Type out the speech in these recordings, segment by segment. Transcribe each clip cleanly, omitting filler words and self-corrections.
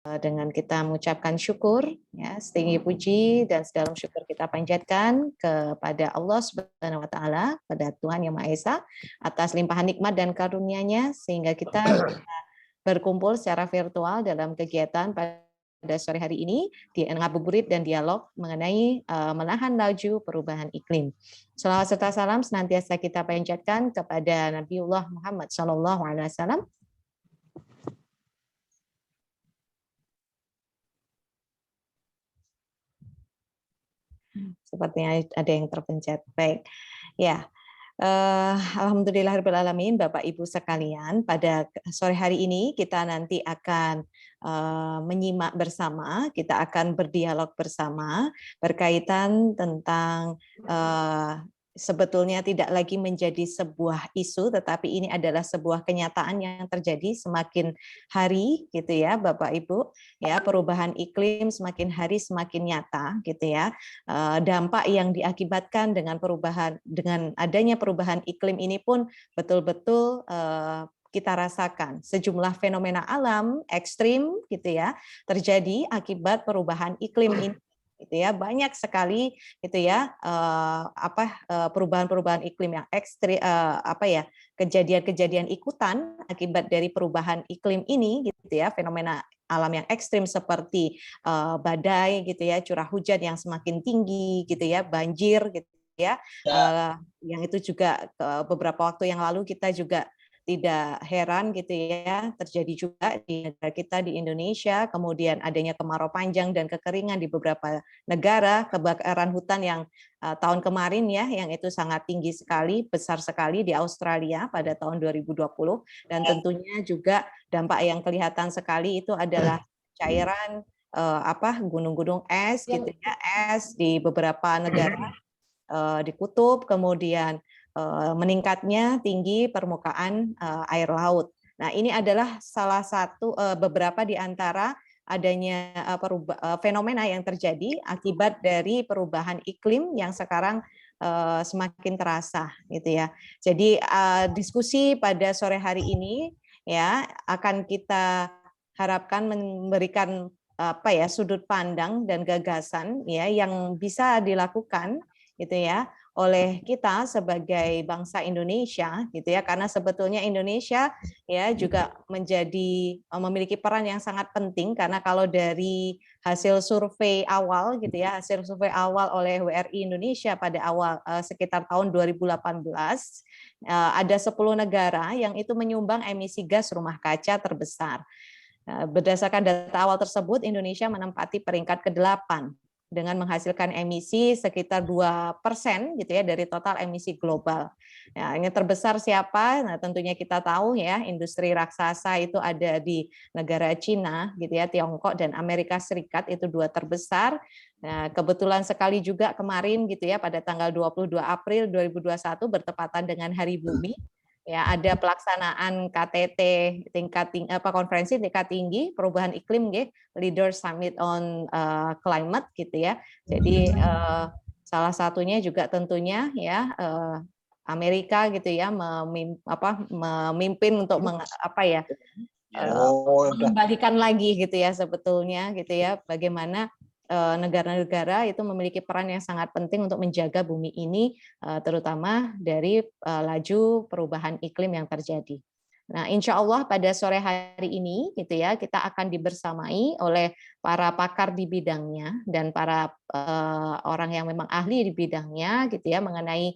dengan kita mengucapkan syukur, ya, setinggi puji dan sedalam syukur kita panjatkan kepada Allah Subhanahu wa taala, pada Tuhan Yang Maha Esa, atas limpahan nikmat dan karunia-Nya sehingga kita berkumpul secara virtual dalam kegiatan pada sore hari ini di ngabuburit dan dialog mengenai menahan laju perubahan iklim. Salawat serta salam senantiasa kita panjatkan kepada Nabiullah Muhammad SAW. Sepertinya ada yang terpencet. Baik, ya. Alhamdulillahirrahmanirrahim, Bapak Ibu sekalian, pada sore hari ini kita nanti akan menyimak bersama, kita akan berdialog bersama berkaitan tentang sebetulnya tidak lagi menjadi sebuah isu, tetapi ini adalah sebuah kenyataan yang terjadi semakin hari, gitu ya, Bapak Ibu. Ya, perubahan iklim semakin hari semakin nyata, gitu ya. Dampak yang diakibatkan dengan adanya perubahan iklim ini pun betul-betul kita rasakan. Sejumlah fenomena alam ekstrim, gitu ya, terjadi akibat perubahan iklim ini. Gitu ya, banyak sekali gitu ya perubahan-perubahan iklim yang ekstrim, kejadian-kejadian ikutan akibat dari perubahan iklim ini, gitu ya, fenomena alam yang ekstrim seperti badai, gitu ya, curah hujan yang semakin tinggi, gitu ya, banjir, gitu ya, yang itu juga beberapa waktu yang lalu kita juga tidak heran, gitu ya, terjadi juga di negara kita di Indonesia, kemudian adanya kemarau panjang dan kekeringan di beberapa negara, kebakaran hutan yang tahun kemarin ya, yang itu sangat tinggi sekali, besar sekali di Australia pada tahun 2020, dan tentunya juga dampak yang kelihatan sekali itu adalah cairan gunung-gunung es, gitu ya, es di beberapa negara di kutub, kemudian meningkatnya tinggi permukaan air laut. Nah, ini adalah salah satu beberapa di antara adanya fenomena yang terjadi akibat dari perubahan iklim yang sekarang semakin terasa, gitu ya. Jadi diskusi pada sore hari ini ya akan kita harapkan memberikan sudut pandang dan gagasan ya yang bisa dilakukan, gitu ya, oleh kita sebagai bangsa Indonesia, gitu ya, karena sebetulnya Indonesia ya juga memiliki peran yang sangat penting, karena kalau dari hasil survei awal, gitu ya, hasil survei awal oleh WRI Indonesia pada awal sekitar tahun 2018 ada 10 negara yang itu menyumbang emisi gas rumah kaca terbesar. Berdasarkan data awal tersebut, Indonesia menempati peringkat ke-8 dengan menghasilkan emisi sekitar 2% gitu ya dari total emisi global. Nah, yang terbesar siapa? Nah, tentunya kita tahu ya, industri raksasa itu ada di negara Cina, gitu ya, Tiongkok dan Amerika Serikat itu dua terbesar. Nah, kebetulan sekali juga kemarin gitu ya, pada tanggal 22 April 2021 bertepatan dengan Hari Bumi, ya, ada pelaksanaan KTT konferensi tingkat tinggi perubahan iklim, Leader Summit on Climate, gitu ya. Jadi salah satunya juga tentunya ya Amerika, gitu ya, memimpin untuk mengembalikan lagi, gitu ya, sebetulnya, gitu ya, bagaimana negara-negara itu memiliki peran yang sangat penting untuk menjaga bumi ini, terutama dari laju perubahan iklim yang terjadi. Nah, insya Allah pada sore hari ini, gitu ya, kita akan dibersamai oleh para pakar di bidangnya dan para orang yang memang ahli di bidangnya, gitu ya, mengenai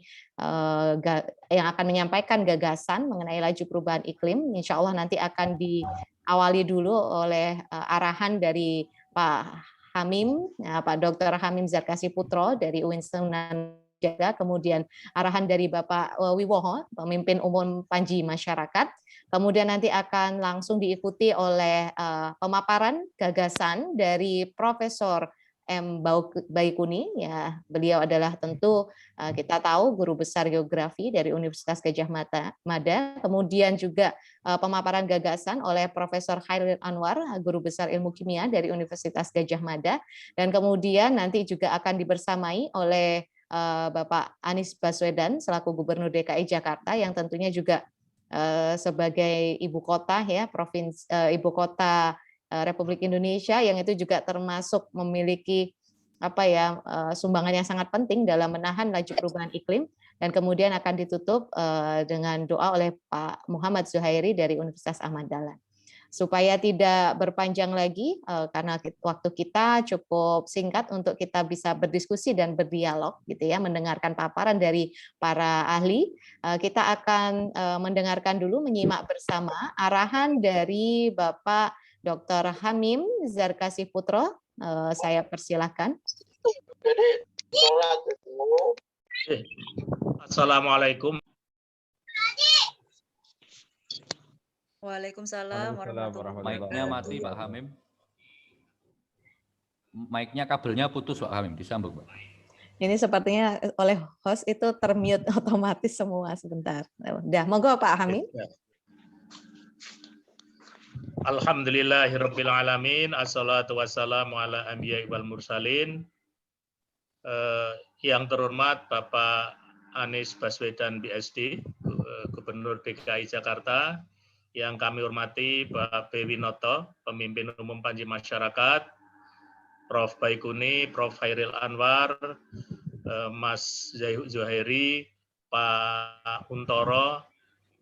yang akan menyampaikan gagasan mengenai laju perubahan iklim. Insya Allah nanti akan diawali dulu oleh arahan dari Pak Hamim, Pak Dr. Hamim Zarkasi Putro dari UIN Sunan Jaga, kemudian arahan dari Bapak Wiwoho, pemimpin umum Panji Masyarakat, kemudian nanti akan langsung diikuti oleh pemaparan gagasan dari Profesor M. Baikuni, ya, beliau adalah tentu kita tahu guru besar geografi dari Universitas Gadjah Mada, kemudian juga pemaparan gagasan oleh Profesor Khairil Anwar, guru besar ilmu kimia dari Universitas Gadjah Mada, dan kemudian nanti juga akan dibersamai oleh Bapak Anies Baswedan selaku Gubernur DKI Jakarta yang tentunya juga sebagai ibu kota ya ibu kota Republik Indonesia yang itu juga termasuk memiliki sumbangan yang sangat penting dalam menahan laju perubahan iklim, dan kemudian akan ditutup dengan doa oleh Pak Muhammad Zuhairi dari Universitas Ahmad Dahlan. Supaya tidak berpanjang lagi, karena waktu kita cukup singkat untuk kita bisa berdiskusi dan berdialog, gitu ya, mendengarkan paparan dari para ahli, kita akan mendengarkan dulu, menyimak bersama arahan dari Bapak Dr. Hamim Zarkasih Putro. Saya persilahkan. Assalamualaikum. Waalaikumsalam warahmatullahi wabarakatuh. Mic-nya mati Pak Hamim. Mic-nya kabelnya putus Pak Hamim, disambung Pak. Ini sepertinya oleh host itu termute otomatis semua sebentar. Udah, monggo Pak Hamim. Alhamdulillahirabbil alamin, assalatu wassalamu ala anbiya'i wal mursalin. Yang terhormat Bapak Anies Baswedan BSD, Gubernur DKI Jakarta. Yang kami hormati Pak B. Winoto, Pemimpin Umum Panji Masyarakat, Prof. Baikuni, Prof. Hairil Anwar, Mas Zuhairi, Pak Untoro,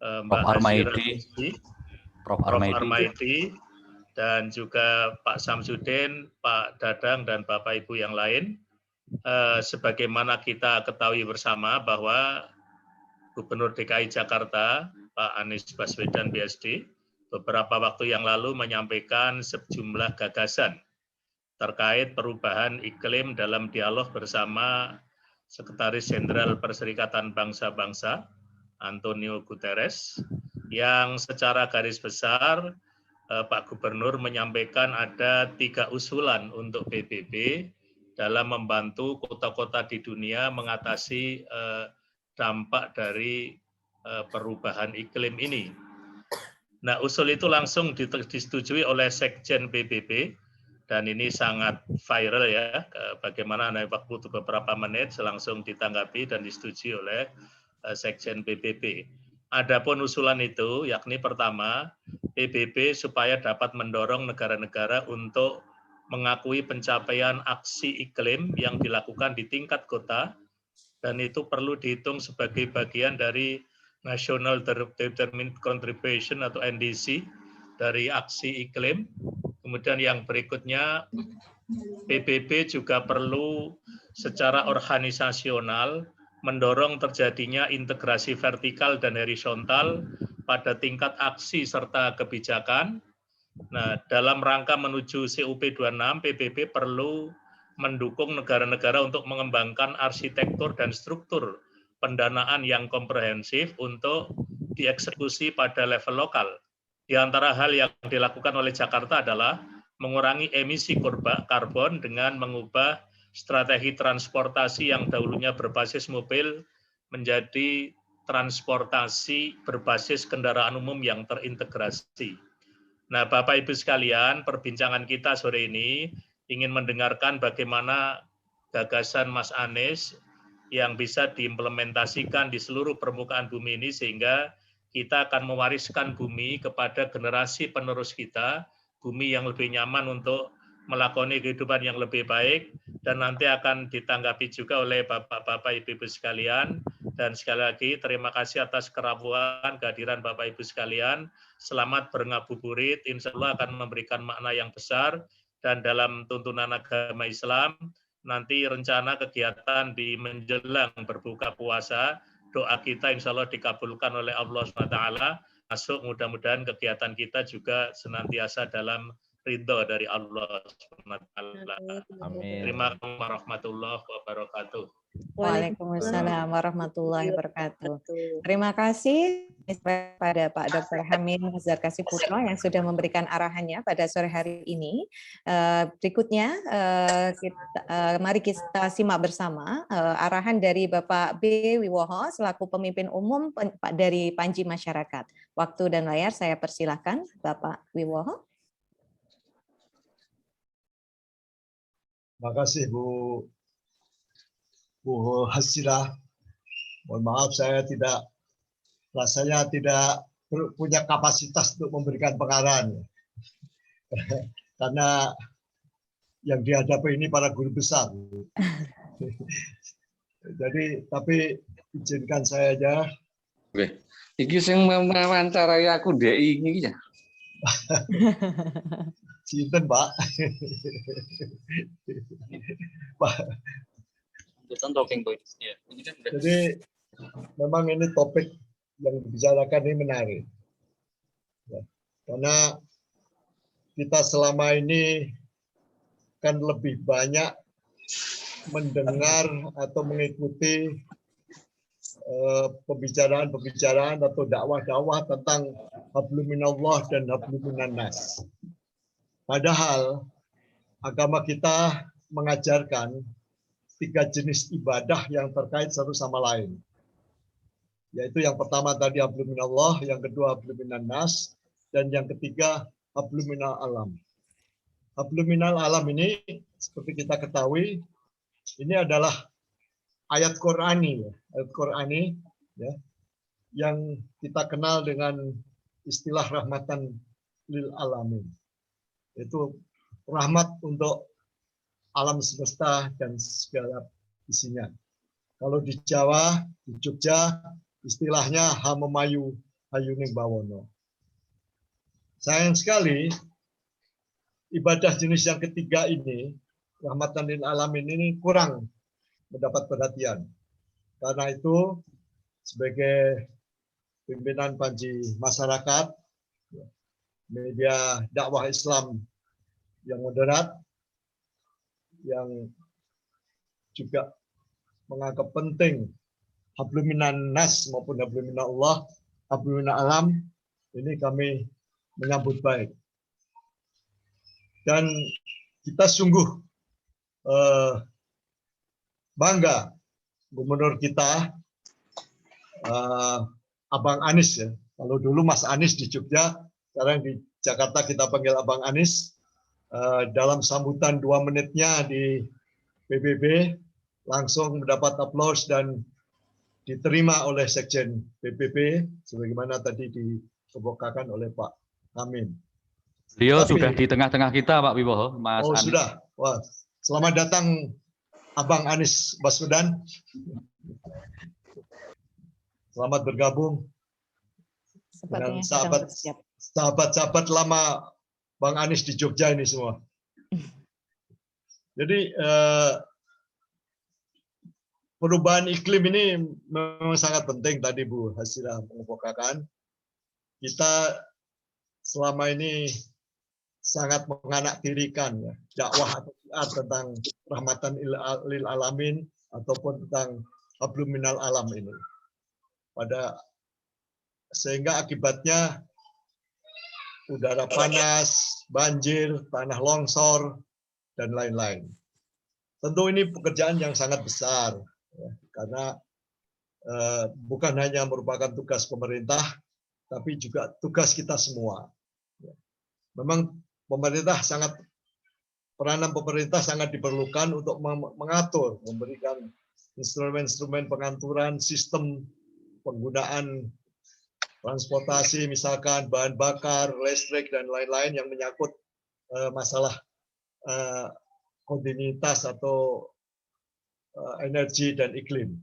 Mbak Hasirah, Prof. Armaiti, dan juga Pak Samsudin, Pak Dadang, dan Bapak Ibu yang lain. Sebagaimana kita ketahui bersama bahwa Gubernur DKI Jakarta, Pak Anies Baswedan BSD, beberapa waktu yang lalu menyampaikan sejumlah gagasan terkait perubahan iklim dalam dialog bersama Sekretaris Jenderal Perserikatan Bangsa-Bangsa, Antonio Guterres, yang secara garis besar Pak Gubernur menyampaikan ada 3 usulan untuk PBB dalam membantu kota-kota di dunia mengatasi dampak dari perubahan iklim ini. Nah, usul itu langsung disetujui oleh Sekjen PBB, dan ini sangat viral ya, bagaimana waktu beberapa menit langsung ditanggapi dan disetujui oleh Sekjen PBB. Adapun usulan itu, yakni pertama, PBB supaya dapat mendorong negara-negara untuk mengakui pencapaian aksi iklim yang dilakukan di tingkat kota, dan itu perlu dihitung sebagai bagian dari National Determined Contribution atau NDC dari aksi iklim. Kemudian yang berikutnya, PBB juga perlu secara organisasional mendorong terjadinya integrasi vertikal dan horizontal pada tingkat aksi serta kebijakan. Nah, dalam rangka menuju COP26, PBB perlu mendukung negara-negara untuk mengembangkan arsitektur dan struktur pendanaan yang komprehensif untuk dieksekusi pada level lokal. Di antara hal yang dilakukan oleh Jakarta adalah mengurangi emisi karbon dengan mengubah strategi transportasi yang dahulunya berbasis mobil menjadi transportasi berbasis kendaraan umum yang terintegrasi. Nah, Bapak Ibu sekalian, perbincangan kita sore ini ingin mendengarkan bagaimana gagasan Mas Anies yang bisa diimplementasikan di seluruh permukaan bumi ini, sehingga kita akan mewariskan bumi kepada generasi penerus kita, bumi yang lebih nyaman untuk melakoni kehidupan yang lebih baik, dan nanti akan ditanggapi juga oleh Bapak-Bapak Ibu-Ibu sekalian. Dan sekali lagi terima kasih atas kerapuhan kehadiran Bapak Ibu sekalian. Selamat berngabuburit, insya Allah akan memberikan makna yang besar, dan dalam tuntunan agama Islam, nanti rencana kegiatan di menjelang berbuka puasa, doa kita insya Allah dikabulkan oleh Allah SWT, masuk mudah-mudahan kegiatan kita juga senantiasa dalam ridho dari Allah SWT. Amin. Terima kasih warahmatullahi wabarakatuh. Waalaikumsalam warahmatullahi wabarakatuh. Terima kasih pada Pak Dr. Hamim Zarkasih Putro yang sudah memberikan arahannya pada sore hari ini. Berikutnya, mari kita simak bersama arahan dari Bapak B. Wiwoho selaku pemimpin umum dari Panji Masyarakat. Waktu dan layar saya persilahkan, Bapak Wiwoho. Terima kasih Bu Hasirah. Mohon maaf saya rasanya tidak punya kapasitas untuk memberikan pengarahan. karena yang dihadapi ini para guru besar. Jadi, tapi izinkan saya aja. Oke. Iki sing mewawancarai aku DI iki ya. Sinten, Pak? Pak. Jadi memang ini topik yang dibicarakan ini menarik. Ya, karena kita selama ini kan lebih banyak mendengar atau mengikuti pembicaraan-pembicaraan atau dakwah-dakwah tentang hablum minallah dan hablum minannas. Padahal agama kita mengajarkan 3 jenis ibadah yang terkait satu sama lain. Yaitu yang pertama tadi hablum minallah, yang kedua hablum minannas, dan yang ketiga hablum minal alam. Hablum minal alam ini seperti kita ketahui ini adalah ayat Qur'ani, ayat Qur'ani ya, yang kita kenal dengan istilah rahmatan lil alamin. Itu rahmat untuk alam semesta dan segala isinya. Kalau di Jawa, di Jogja, istilahnya hamemayu hayuning bawono. Sayang sekali, ibadah jenis yang ketiga ini, rahmatan lil alamin ini kurang mendapat perhatian. Karena itu, sebagai pimpinan Panji Masyarakat, media dakwah Islam yang moderat, yang juga menganggap penting hablum minan nas maupun hablum minallah, hablum minal alam, ini kami menyambut baik. Dan kita sungguh bangga gubernur kita, Abang Anies ya. Kalau dulu Mas Anies di Jogja, sekarang di Jakarta kita panggil Abang Anies. Dalam sambutan 2 menitnya di PBB langsung mendapat aplaus dan diterima oleh Sekjen PBB sebagaimana tadi dikemukakan oleh Pak Amin. Beliau sudah di tengah-tengah kita, Pak Wibowo, Mas Anies. Sudah. Wah, selamat datang Abang Anies Baswedan. Selamat bergabung dengan sahabat-sahabat lama Bang Anies di Jogja ini semua. Jadi perubahan iklim ini memang sangat penting tadi Bu Hasira mengemukakan. Kita selama ini sangat menganaktirikan ya, dakwah tentang rahmatan lil alamin ataupun tentang hablum minal alam ini. Sehingga akibatnya udara panas, banjir, tanah longsor, dan lain-lain. Tentu ini pekerjaan yang sangat besar, ya, karena bukan hanya merupakan tugas pemerintah, tapi juga tugas kita semua. Memang peranan pemerintah sangat diperlukan untuk mengatur, memberikan instrumen-instrumen pengaturan sistem penggunaan transportasi, misalkan bahan bakar, listrik, dan lain-lain yang menyangkut masalah kontinuitas atau energi dan iklim.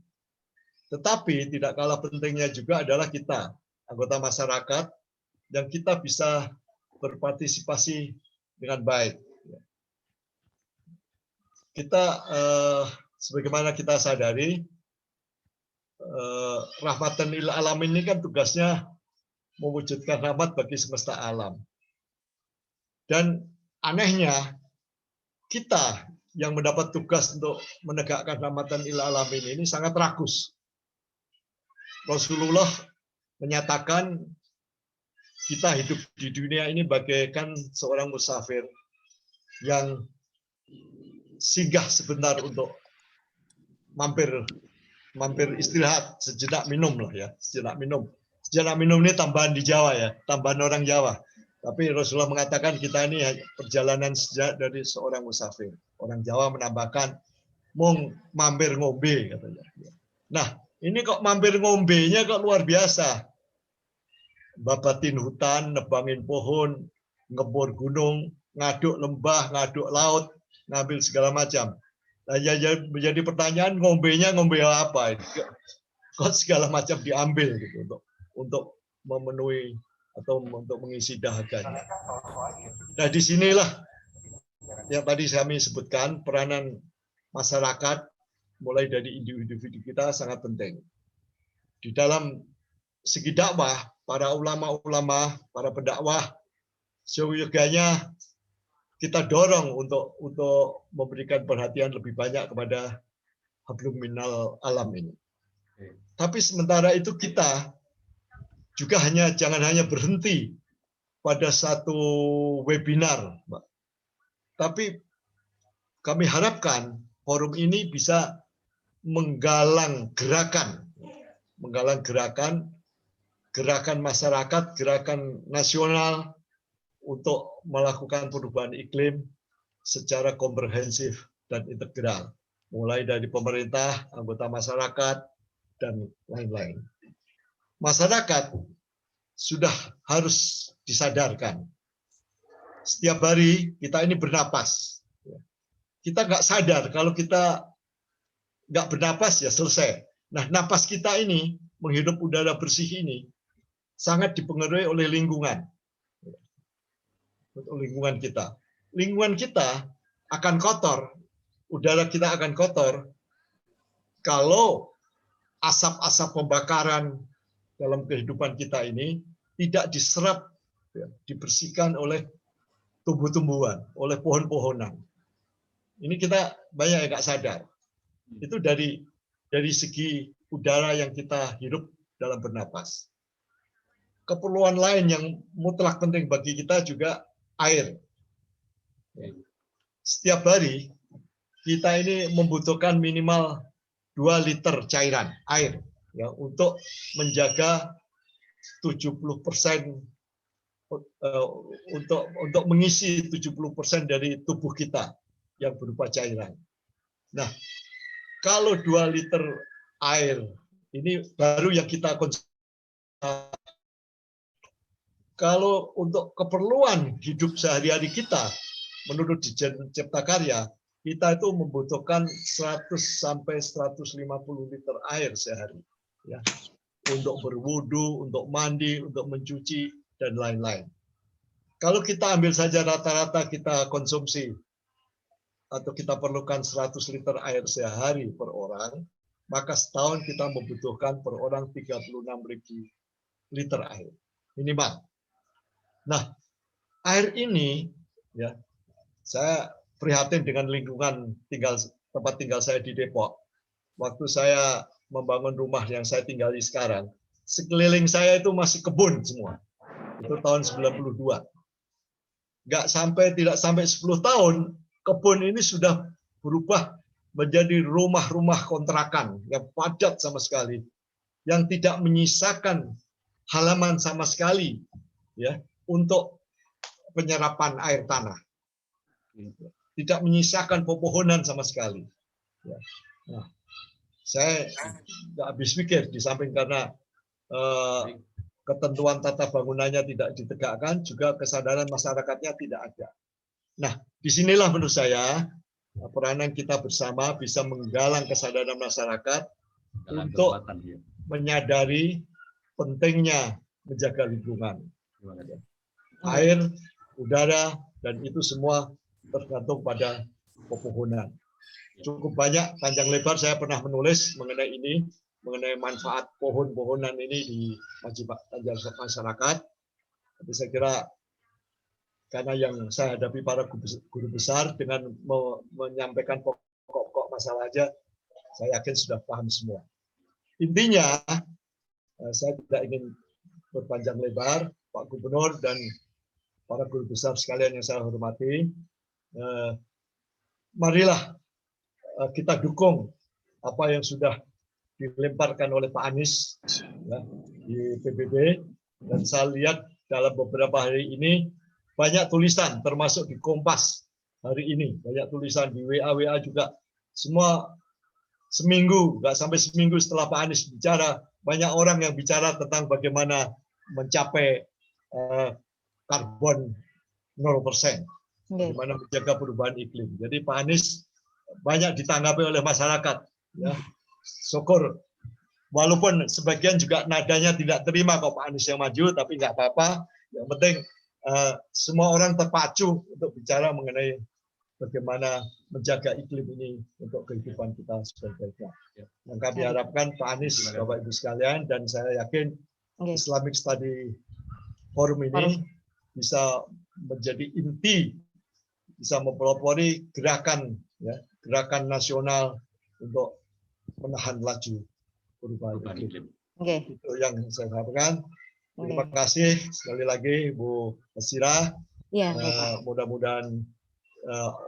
Tetapi tidak kalah pentingnya juga adalah kita, anggota masyarakat, yang kita bisa berpartisipasi dengan baik. Kita, sebagaimana kita sadari, rahmatan lil alamin ini kan tugasnya mewujudkan rahmat bagi semesta alam. Dan anehnya, kita yang mendapat tugas untuk menegakkan rahmatan lil alamin ini sangat rakus. Rasulullah menyatakan kita hidup di dunia ini bagaikan seorang musafir yang singgah sebentar untuk mampir istirahat, sejenak minum lah ya, sejenak minum. Sejenak minum ini tambahan di Jawa ya, tambahan orang Jawa. Tapi Rasulullah mengatakan kita ini perjalanan sejenak dari seorang musafir. Orang Jawa menambahkan mung mampir ngombe katanya. Nah, ini kok mampir ngombenya kok luar biasa. Babatin hutan, nebangin pohon, ngebor gunung, ngaduk lembah, ngaduk laut, ngambil segala macam. Nah, ya menjadi pertanyaan, ngombenya ngombe apa? Kok segala macam diambil gitu untuk memenuhi atau untuk mengisi dahaganya. Nah, disinilah yang tadi kami sebutkan, peranan masyarakat mulai dari individu kita sangat penting. Di dalam segi dakwah, para ulama-ulama, para pendakwah, seyogyanya kita dorong untuk memberikan perhatian lebih banyak kepada hablum minal alam ini. Tapi sementara itu kita juga jangan hanya berhenti pada satu webinar, Mbak. Tapi kami harapkan forum ini bisa menggalang gerakan masyarakat, gerakan nasional untuk melakukan perubahan iklim secara komprehensif dan integral, mulai dari pemerintah, anggota masyarakat, dan lain-lain. Masyarakat sudah harus disadarkan. Setiap hari kita ini bernapas. Kita nggak sadar kalau kita nggak bernapas ya selesai. Nah, napas kita ini, menghirup udara bersih ini, sangat dipengaruhi oleh lingkungan. Lingkungan kita. Lingkungan kita akan kotor, udara kita akan kotor, kalau asap-asap pembakaran dalam kehidupan kita ini tidak diserap, dibersihkan oleh tumbuh-tumbuhan, oleh pohon-pohonan. Ini kita banyak yang nggak sadar. Itu dari segi udara yang kita hirup dalam bernapas. Keperluan lain yang mutlak penting bagi kita juga air. Setiap hari kita ini membutuhkan minimal 2 liter cairan air ya, untuk menjaga 70% untuk mengisi 70% dari tubuh kita yang berupa cairan. Nah, kalau 2 liter air ini baru yang kita konsumsi. Kalau untuk keperluan hidup sehari-hari kita, menurut Ditjen Cipta Karya, kita itu membutuhkan 100 sampai 150 liter air sehari, ya, untuk berwudu, untuk mandi, untuk mencuci, dan lain-lain. Kalau kita ambil saja rata-rata kita konsumsi atau kita perlukan 100 liter air sehari per orang, maka setahun kita membutuhkan per orang 36.000 liter air minimal. Nah, air ini, ya, saya prihatin dengan lingkungan tempat tinggal saya di Depok. Waktu saya membangun rumah yang saya tinggali sekarang, sekeliling saya itu masih kebun semua. Itu tahun 92. Tidak sampai 10 tahun, kebun ini sudah berubah menjadi rumah-rumah kontrakan yang padat sama sekali, yang tidak menyisakan halaman sama sekali, ya, untuk penyerapan air tanah. Tidak menyisakan pepohonan sama sekali. Ya. Nah, saya nggak habis pikir, di samping karena ketentuan tata bangunannya tidak ditegakkan, juga kesadaran masyarakatnya tidak ada. Nah, disinilah menurut saya peranan kita bersama bisa menggalang kesadaran masyarakat untuk menyadari pentingnya menjaga lingkungan. Air, udara, dan itu semua tergantung pada pepohonan. Cukup banyak, panjang lebar saya pernah menulis mengenai ini, mengenai manfaat pohon-pohonan ini di masyarakat. Tapi saya kira karena yang saya hadapi para guru besar dengan menyampaikan pokok-pokok masalah aja, saya yakin sudah paham semua. Intinya, saya tidak ingin berpanjang lebar, Pak Gubernur dan para guru besar sekalian yang saya hormati, marilah kita dukung apa yang sudah dilemparkan oleh Pak Anies, ya, di PBB, dan saya lihat dalam beberapa hari ini banyak tulisan, termasuk di Kompas hari ini, banyak tulisan di WA juga, semua seminggu, nggak sampai seminggu setelah Pak Anies bicara, banyak orang yang bicara tentang bagaimana mencapai karbon 0%. Nggih. bagaimana menjaga perubahan iklim. Jadi Pak Anies banyak ditanggapi oleh masyarakat. Ya. Syukur. Walaupun sebagian juga nadanya tidak terima kalau Pak Anies yang maju, tapi nggak apa-apa. Yang penting semua orang terpacu untuk bicara mengenai bagaimana menjaga iklim ini untuk kehidupan kita sebaik-baiknya. Yang kami harapkan Pak Anies, Bapak Ibu sekalian, dan saya yakin Islamic Study Forum ini bisa menjadi inti, bisa mempelopori gerakan, ya, gerakan nasional untuk menahan laju perubahan iklim. Itu yang saya harapkan. Terima kasih sekali lagi Bu Hasirah. Ya, mudah-mudahan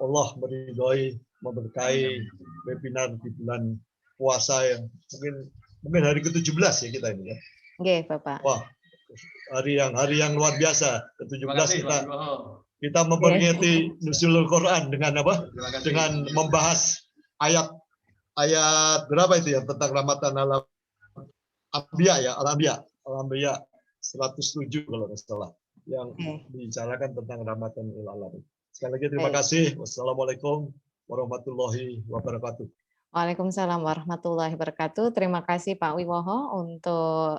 Allah meridhoi, memberkahi webinar di bulan puasa yang mungkin hari ke-17 ya kita ini ya. Oke, Bapak. Wah, hari yang luar biasa. Ke-17 kita memperingati Nuzulul Quran dengan apa? Dengan membahas ayat berapa itu ya tentang rahmatan alam Al-Anbiya ya, Al-Anbiya 107 kalau nggak salah yang dibicarakan tentang rahmatan lil alamin. Sekali lagi terima kasih. Wassalamualaikum warahmatullahi wabarakatuh. Waalaikumsalam warahmatullahi wabarakatuh. Terima kasih Pak Wiwoho untuk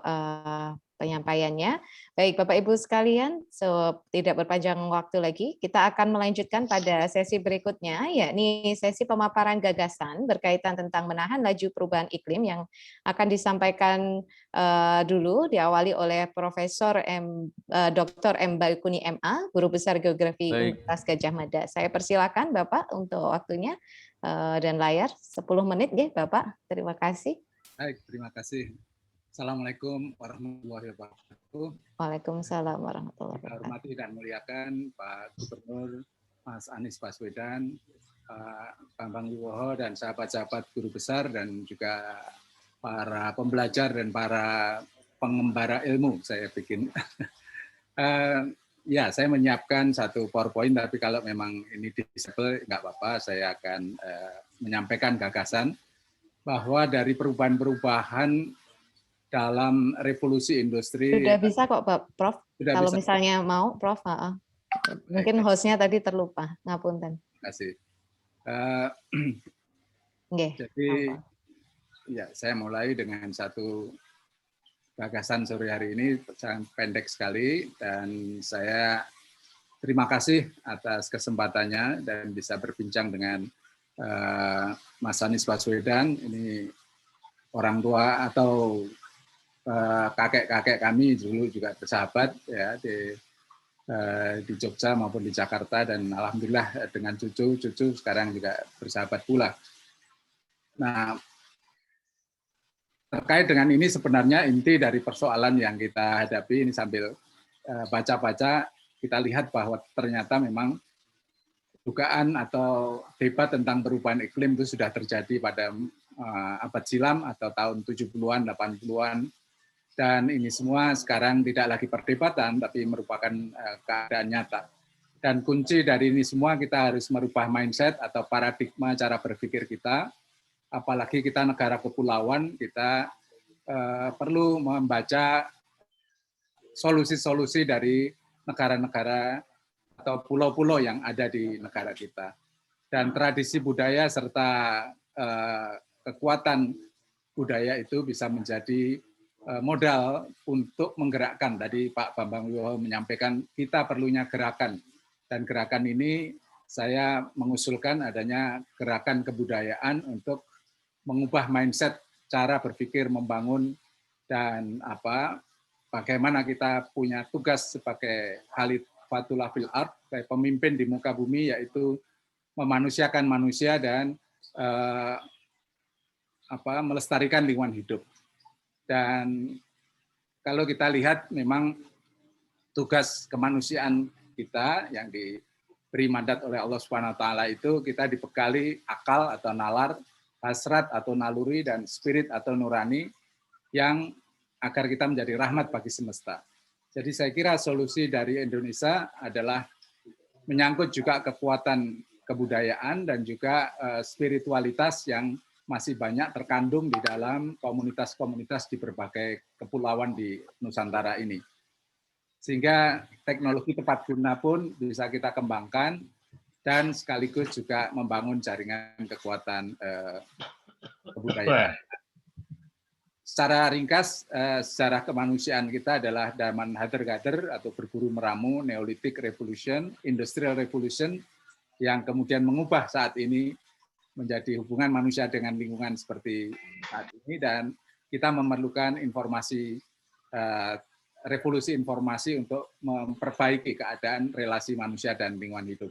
penyampaiannya. Baik Bapak Ibu sekalian, tidak berpanjang waktu lagi, kita akan melanjutkan pada sesi berikutnya, yakni sesi pemaparan gagasan berkaitan tentang menahan laju perubahan iklim yang akan disampaikan dulu diawali oleh Profesor Dr. M. Baikuni MA, Guru Besar Geografi Universitas Gadjah Mada. Saya persilakan Bapak untuk waktunya dan layar 10 menit ya Bapak. Terima kasih. Baik, terima kasih. Assalamualaikum warahmatullahi wabarakatuh. Waalaikumsalam warahmatullahi wabarakatuh. Hormati dan muliakan Pak Gubernur Mas Anies Baswedan, Pak Bambang Wiwoho dan sahabat-sahabat guru besar dan juga para pembelajar dan para pengembara ilmu saya bikin. Ya, saya menyiapkan satu PowerPoint, tapi kalau memang ini disable nggak apa-apa, saya akan menyampaikan gagasan bahwa dari perubahan-perubahan dalam revolusi industri. Sudah bisa kok Pak Prof. Sudah kalau bisa. Misalnya mau Prof. Mungkin hostnya tadi terlupa, ngapunten. Terima kasih. Jadi ya saya mulai dengan satu gagasan sore hari ini sangat pendek sekali dan saya terima kasih atas kesempatannya dan bisa berbincang dengan Mas Anies Baswedan. Ini orang tua atau kakek-kakek kami dulu juga bersahabat ya di Jogja maupun di Jakarta dan alhamdulillah dengan cucu sekarang juga bersahabat pula. Nah, terkait dengan ini sebenarnya inti dari persoalan yang kita hadapi ini sambil baca-baca kita lihat bahwa ternyata memang dugaan atau debat tentang perubahan iklim itu sudah terjadi pada abad silam atau tahun 70-an, 80-an. Dan ini semua sekarang tidak lagi perdebatan, tapi merupakan keadaan nyata. Dan kunci dari ini semua kita harus merubah mindset atau paradigma cara berpikir kita. Apalagi kita negara kepulauan, kita perlu membaca solusi-solusi dari negara-negara atau pulau-pulau yang ada di negara kita. Dan tradisi budaya serta kekuatan budaya itu bisa menjadi modal untuk menggerakkan. Tadi Pak Bambang Wiwoho menyampaikan kita perlunya gerakan. Dan gerakan ini saya mengusulkan adanya gerakan kebudayaan untuk mengubah mindset cara berpikir membangun dan bagaimana kita punya tugas sebagai khalifatul fil ard, sebagai pemimpin di muka bumi, yaitu memanusiakan manusia dan melestarikan lingkungan hidup. Dan kalau kita lihat memang tugas kemanusiaan kita yang diberi mandat oleh Allah Subhanahu wa taala itu kita dibekali akal atau nalar, hasrat atau naluri dan spirit atau nurani yang agar kita menjadi rahmat bagi semesta. Jadi saya kira solusi dari Indonesia adalah menyangkut juga kekuatan kebudayaan dan juga spiritualitas yang masih banyak terkandung di dalam komunitas-komunitas di berbagai kepulauan di Nusantara ini. Sehingga teknologi tepat guna pun bisa kita kembangkan dan sekaligus juga membangun jaringan kekuatan kebudayaan. Secara ringkas, sejarah kemanusiaan kita adalah zaman hunter-gatherer atau berburu meramu, Neolithic Revolution, Industrial Revolution, yang kemudian mengubah saat ini menjadi hubungan manusia dengan lingkungan seperti saat ini, dan kita memerlukan informasi, revolusi informasi untuk memperbaiki keadaan relasi manusia dan lingkungan hidup.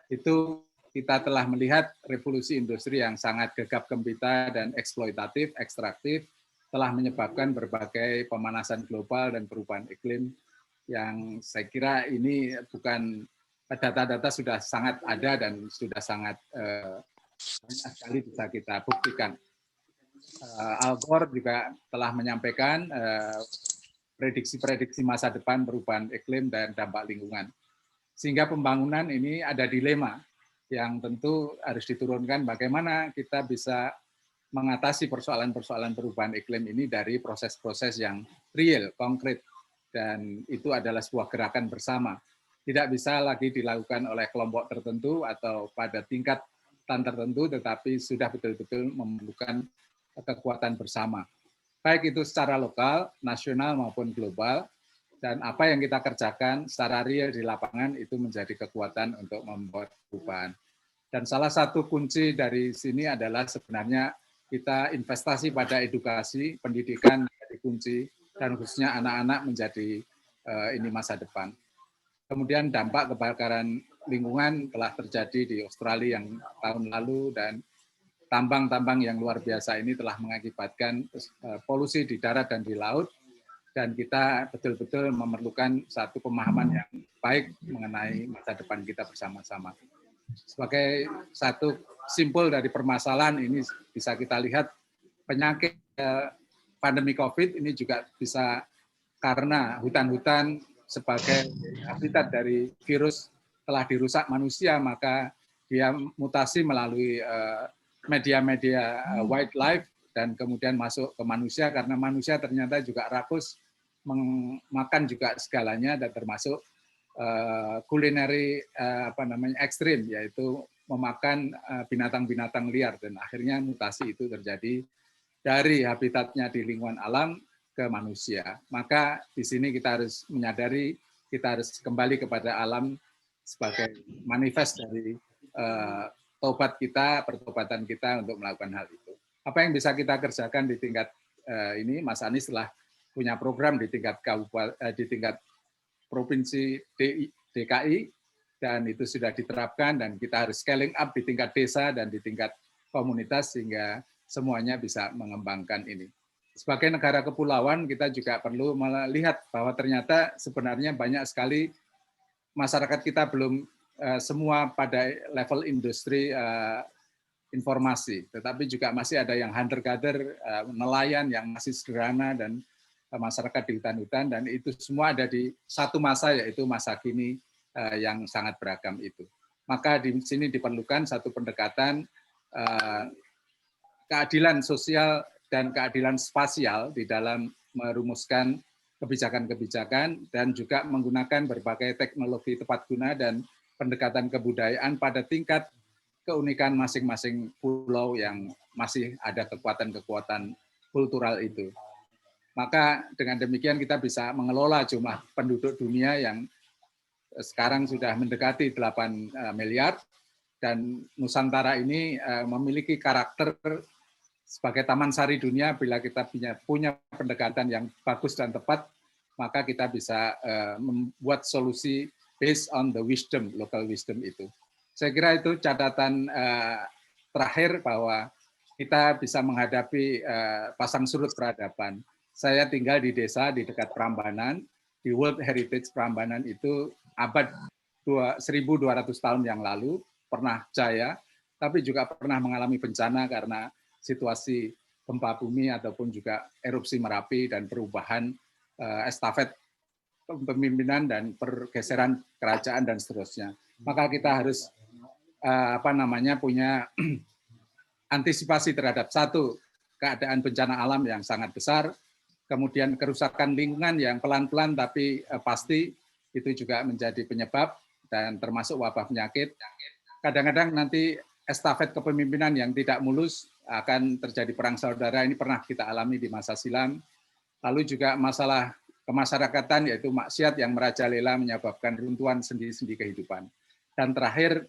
Itu kita telah melihat revolusi industri yang sangat gegap gempita dan eksploitatif, ekstraktif, telah menyebabkan berbagai pemanasan global dan perubahan iklim yang saya kira ini bukan, data-data sudah sangat ada dan sudah sangat banyak sekali bisa kita buktikan. Al Gore juga telah menyampaikan prediksi-prediksi masa depan perubahan iklim dan dampak lingkungan. Sehingga pembangunan ini ada dilema yang tentu harus diturunkan bagaimana kita bisa mengatasi persoalan-persoalan perubahan iklim ini dari proses-proses yang real, konkret, dan itu adalah sebuah gerakan bersama. Tidak bisa lagi dilakukan oleh kelompok tertentu atau pada tingkatan tertentu, tetapi sudah betul-betul memerlukan kekuatan bersama. Baik itu secara lokal, nasional maupun global, dan apa yang kita kerjakan secara real di lapangan itu menjadi kekuatan untuk membuat perubahan. Dan salah satu kunci dari sini adalah sebenarnya kita investasi pada edukasi, pendidikan menjadi kunci, dan khususnya anak-anak menjadi ini masa depan. Kemudian dampak kebakaran lingkungan telah terjadi di Australia yang tahun lalu, dan tambang-tambang yang luar biasa ini telah mengakibatkan polusi di darat dan di laut, dan kita betul-betul memerlukan satu pemahaman yang baik mengenai masa depan kita bersama-sama. Sebagai satu simpul dari permasalahan ini bisa kita lihat penyakit pandemi COVID ini juga bisa karena hutan-hutan sebagai habitat dari virus telah dirusak manusia, maka dia mutasi melalui media-media wildlife dan kemudian masuk ke manusia, karena manusia ternyata juga rakus memakan juga segalanya, dan termasuk kulineri ekstrim, yaitu memakan binatang-binatang liar, dan akhirnya mutasi itu terjadi dari habitatnya di lingkungan alam ke manusia. Maka di sini kita harus menyadari, kita harus kembali kepada alam sebagai manifest dari taubat kita, pertobatan kita untuk melakukan hal itu. Apa yang bisa kita kerjakan di tingkat ini, Mas Anies telah punya program di tingkat kabupaten, di tingkat provinsi DKI, dan itu sudah diterapkan, dan kita harus scaling up di tingkat desa dan di tingkat komunitas sehingga semuanya bisa mengembangkan ini. Sebagai negara kepulauan, kita juga perlu melihat bahwa ternyata sebenarnya banyak sekali masyarakat kita belum semua pada level industri informasi, tetapi juga masih ada yang hunter-gatherer, nelayan yang masih sederhana, dan masyarakat di hutan-hutan, dan itu semua ada di satu masa, yaitu masa kini yang sangat beragam itu. Maka di sini diperlukan satu pendekatan keadilan sosial dan keadilan spasial di dalam merumuskan kebijakan-kebijakan, dan juga menggunakan berbagai teknologi tepat guna dan pendekatan kebudayaan pada tingkat keunikan masing-masing pulau yang masih ada kekuatan-kekuatan kultural itu. Maka dengan demikian kita bisa mengelola jumlah penduduk dunia yang sekarang sudah mendekati 8 miliar, dan Nusantara ini memiliki karakter sebagai taman sari dunia. Bila kita punya pendekatan yang bagus dan tepat, maka kita bisa membuat solusi based on the wisdom, local wisdom itu. Saya kira itu catatan terakhir bahwa kita bisa menghadapi pasang surut peradaban. Saya tinggal di desa di dekat Prambanan, di World Heritage Prambanan itu abad 1200 tahun yang lalu, pernah jaya, tapi juga pernah mengalami bencana karena situasi gempa bumi ataupun juga erupsi Merapi dan perubahan estafet kepemimpinan dan pergeseran kerajaan dan seterusnya. Maka kita harus punya antisipasi terhadap satu, keadaan bencana alam yang sangat besar, kemudian kerusakan lingkungan yang pelan-pelan tapi pasti itu juga menjadi penyebab, dan termasuk wabah penyakit. Kadang-kadang nanti estafet kepemimpinan yang tidak mulus akan terjadi perang saudara, ini pernah kita alami di masa silam. Lalu juga masalah kemasyarakatan yaitu maksiat yang merajalela menyebabkan runtuhan sendi-sendi kehidupan. Dan terakhir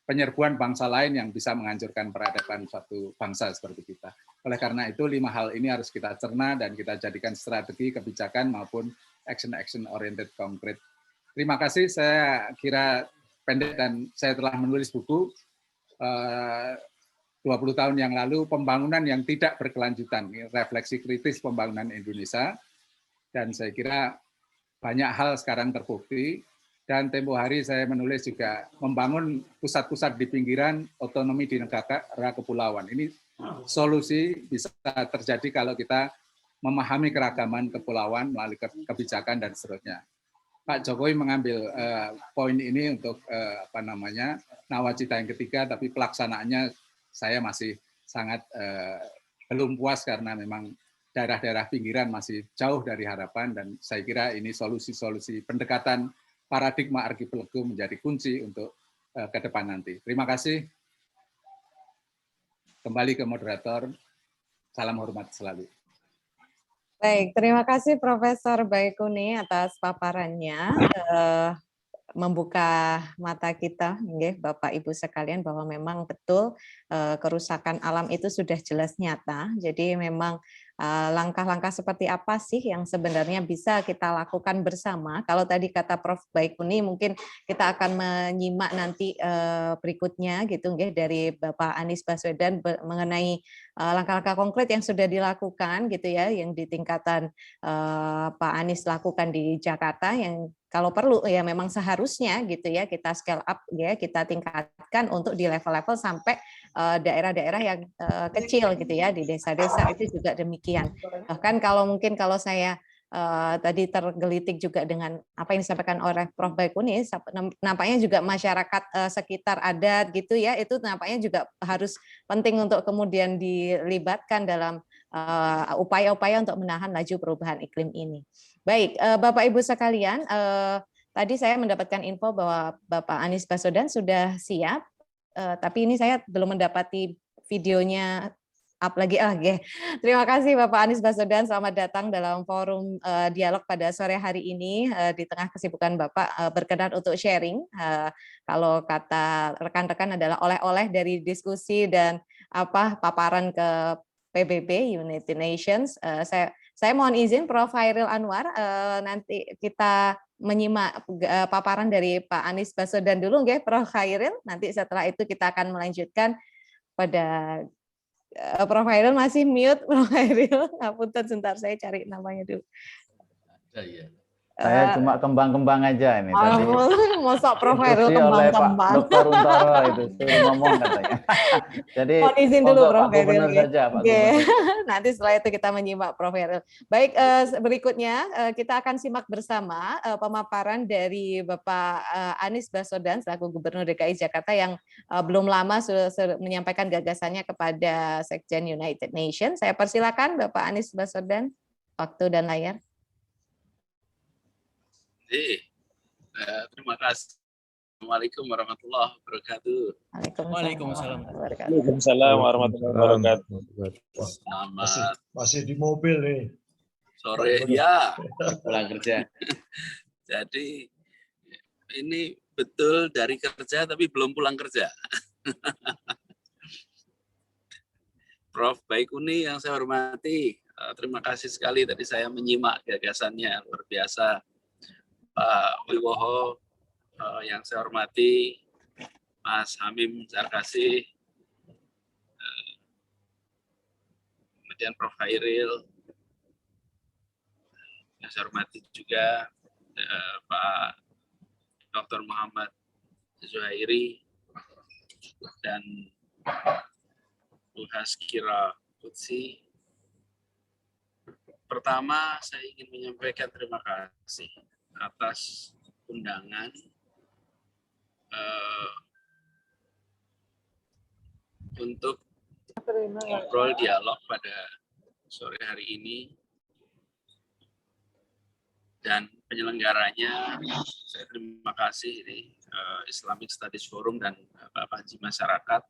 penyerbuan bangsa lain yang bisa menghancurkan peradaban suatu bangsa seperti kita. Oleh karena itu 5 hal ini harus kita cerna dan kita jadikan strategi kebijakan maupun action oriented konkret. Terima kasih, saya kira pendek dan saya telah menulis buku 20 tahun yang lalu, pembangunan yang tidak berkelanjutan, refleksi kritis pembangunan Indonesia, dan saya kira banyak hal sekarang terbukti. Dan tempo hari saya menulis juga membangun pusat-pusat di pinggiran, otonomi di negara kepulauan. Ini solusi bisa terjadi kalau kita memahami keragaman kepulauan melalui kebijakan dan seterusnya. Pak Jokowi mengambil poin ini untuk nawacita yang ketiga, tapi pelaksanaannya saya masih sangat belum puas karena memang daerah-daerah pinggiran masih jauh dari harapan, dan saya kira ini solusi-solusi pendekatan paradigma archipelago menjadi kunci untuk ke depan nanti. Terima kasih. Kembali ke moderator. Salam hormat selalu. Baik, terima kasih Profesor Baikuni atas paparannya. Membuka mata kita, Bapak Ibu sekalian, bahwa memang betul kerusakan alam itu sudah jelas nyata. Jadi memang langkah-langkah seperti apa sih yang sebenarnya bisa kita lakukan bersama? Kalau tadi kata Prof. Baikuni, mungkin kita akan menyimak nanti berikutnya gitu, dari Bapak Anies Baswedan mengenai langkah-langkah konkret yang sudah dilakukan gitu ya, yang di tingkatan Pak Anies lakukan di Jakarta, yang kalau perlu ya memang seharusnya gitu ya kita scale up ya, kita tingkatkan untuk di level-level sampai daerah-daerah yang kecil gitu ya, di desa-desa itu juga demikian. Bahkan kalau saya tadi tergelitik juga dengan apa yang disampaikan oleh Prof. Baikuni, nampaknya juga masyarakat sekitar adat gitu ya, itu nampaknya juga harus penting untuk kemudian dilibatkan dalam upaya-upaya untuk menahan laju perubahan iklim ini. Baik, Bapak Ibu sekalian, tadi saya mendapatkan info bahwa Bapak Anies Baswedan sudah siap, tapi ini saya belum mendapati videonya up lagi. Terima kasih Bapak Anies Baswedan, selamat datang dalam forum dialog pada sore hari ini. Di tengah kesibukan Bapak berkenan untuk sharing. Kalau kata rekan-rekan adalah oleh-oleh dari diskusi dan paparan ke PBB United Nations. Saya mohon izin Prof. Hairil Anwar, nanti kita menyimak paparan dari Pak Anies Baswedan dulu, Prof. Hairil. Nanti setelah itu kita akan melanjutkan pada Prof. Hairil masih mute, Prof. Hairil. Ngapunten, sebentar saya cari namanya dulu. Saya cuma kembang-kembang aja ini tadi. Mosok Prof. Hairil kembang-kembang. Dr. Untoro itu suruh ngomong katanya. Jadi mohon izin dulu Prof. Pak Gubernur saja, Pak Gubernur. Nanti setelah itu kita menyimak Prof. Hairil. Baik, berikutnya kita akan simak bersama pemaparan dari Bapak Anies Baswedan selaku Gubernur DKI Jakarta yang belum lama sudah menyampaikan gagasannya kepada Sekjen United Nations. Saya persilakan Bapak Anies Baswedan, waktu dan layar. Terima kasih. Assalamualaikum warahmatullahi wabarakatuh. Waalaikumsalam. Waalaikumsalam warahmatullahi wabarakatuh. Masih di mobil nih. Sore ya, pulang kerja. Jadi ini betul dari kerja tapi belum pulang kerja. Prof. Baikuni yang saya hormati, terima kasih sekali tadi saya menyimak gagasannya, luar biasa. Pak Wiwoho yang saya hormati, Mas Hamim Zarkasi, kemudian Prof. Hairil, yang saya hormati juga Pak Dr. Muhammad Zuhairi dan Bu Haskira Kutsi. Pertama, saya ingin menyampaikan terima kasih atas undangan untuk ngobrol dialog pada sore hari ini, dan penyelenggaranya saya terima kasih ini Islamic Studies Forum dan Bapak Haji Masyarakat.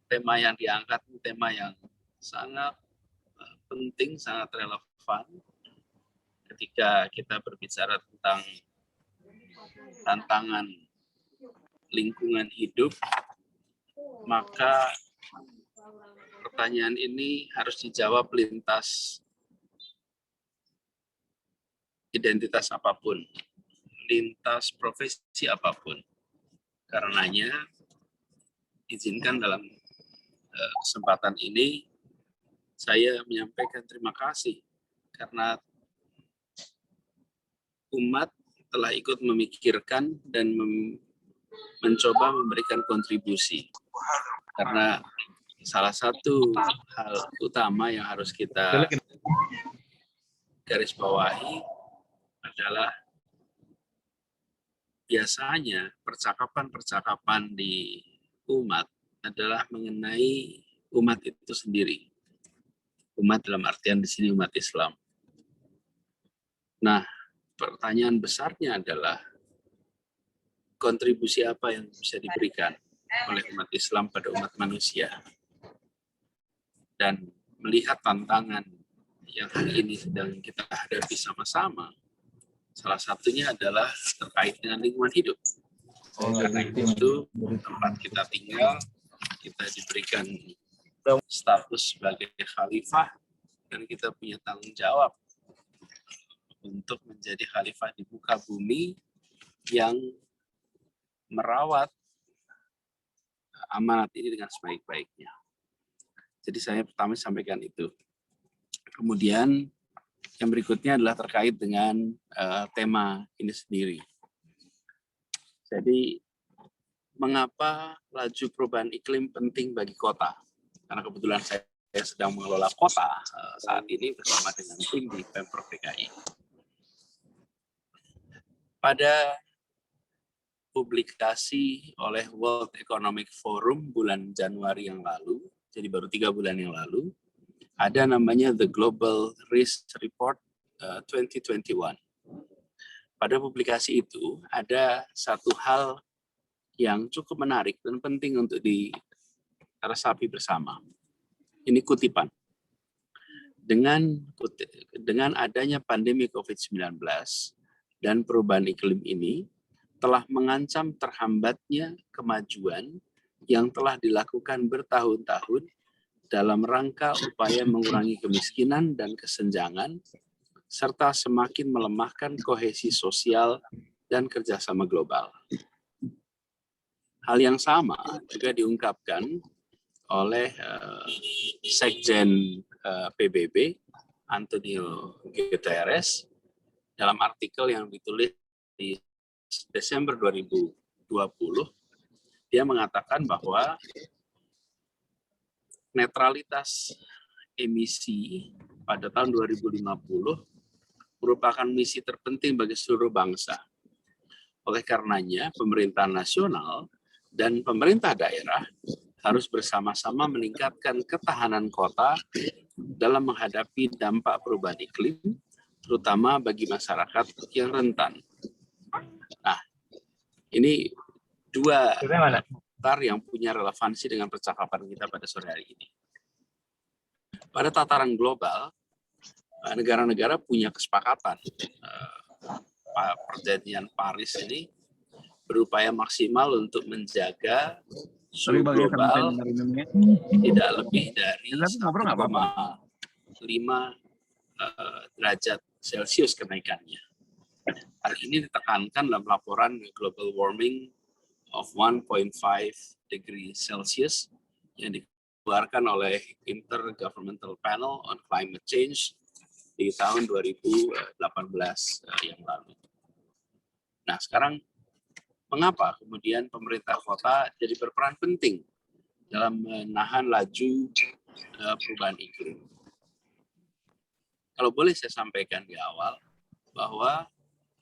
Tema yang diangkat tema yang sangat penting, sangat relevan ketika kita berbicara tentang tantangan lingkungan hidup, maka pertanyaan ini harus dijawab lintas identitas apapun, lintas profesi apapun. Karenanya, izinkan dalam kesempatan ini saya menyampaikan terima kasih karena umat telah ikut memikirkan dan mencoba memberikan kontribusi. Karena salah satu hal utama yang harus kita garis bawahi adalah biasanya percakapan-percakapan di umat adalah mengenai umat itu sendiri. Umat dalam artian di sini umat Islam. Nah, pertanyaan besarnya adalah kontribusi apa yang bisa diberikan oleh umat Islam pada umat manusia. Dan melihat tantangan yang hari ini sedang kita hadapi sama-sama, salah satunya adalah terkait dengan lingkungan hidup. Karena itu tempat kita tinggal, kita diberikan status sebagai khalifah dan kita punya tanggung jawab untuk menjadi khalifah di muka bumi yang merawat amanat ini dengan sebaik-baiknya. Jadi saya pertama sampaikan itu. Kemudian yang berikutnya adalah terkait dengan tema ini sendiri. Jadi mengapa laju perubahan iklim penting bagi kota? Karena kebetulan saya sedang mengelola kota saat ini bersama dengan tim di Pemprov DKI. Pada publikasi oleh World Economic Forum bulan Januari yang lalu, jadi baru 3 bulan yang lalu, ada namanya The Global Risk Report 2021. Pada publikasi itu ada satu hal yang cukup menarik dan penting untuk diresapi bersama. Ini kutipan. Dengan adanya pandemi COVID-19 dan perubahan iklim ini telah mengancam terhambatnya kemajuan yang telah dilakukan bertahun-tahun dalam rangka upaya mengurangi kemiskinan dan kesenjangan, serta semakin melemahkan kohesi sosial dan kerjasama global. Hal yang sama juga diungkapkan oleh Sekjen PBB, Antonio Guterres, dalam artikel yang ditulis di Desember 2020, dia mengatakan bahwa netralitas emisi pada tahun 2050 merupakan misi terpenting bagi seluruh bangsa. Oleh karenanya, pemerintah nasional dan pemerintah daerah harus bersama-sama meningkatkan ketahanan kota dalam menghadapi dampak perubahan iklim, terutama bagi masyarakat yang rentan. Nah, ini dua faktor yang punya relevansi dengan percakapan kita pada sore hari ini. Pada tataran global, negara-negara punya kesepakatan. Perjanjian Paris ini berupaya maksimal untuk menjaga suhu global tidak lebih dari 1,5 derajat Celcius kenaikannya. Hal ini ditekankan dalam laporan Global Warming of 1.5 degree Celsius yang dikeluarkan oleh Intergovernmental Panel on Climate Change di tahun 2018 yang lalu. Nah, sekarang mengapa kemudian pemerintah kota jadi berperan penting dalam menahan laju perubahan iklim? Kalau boleh saya sampaikan di awal bahwa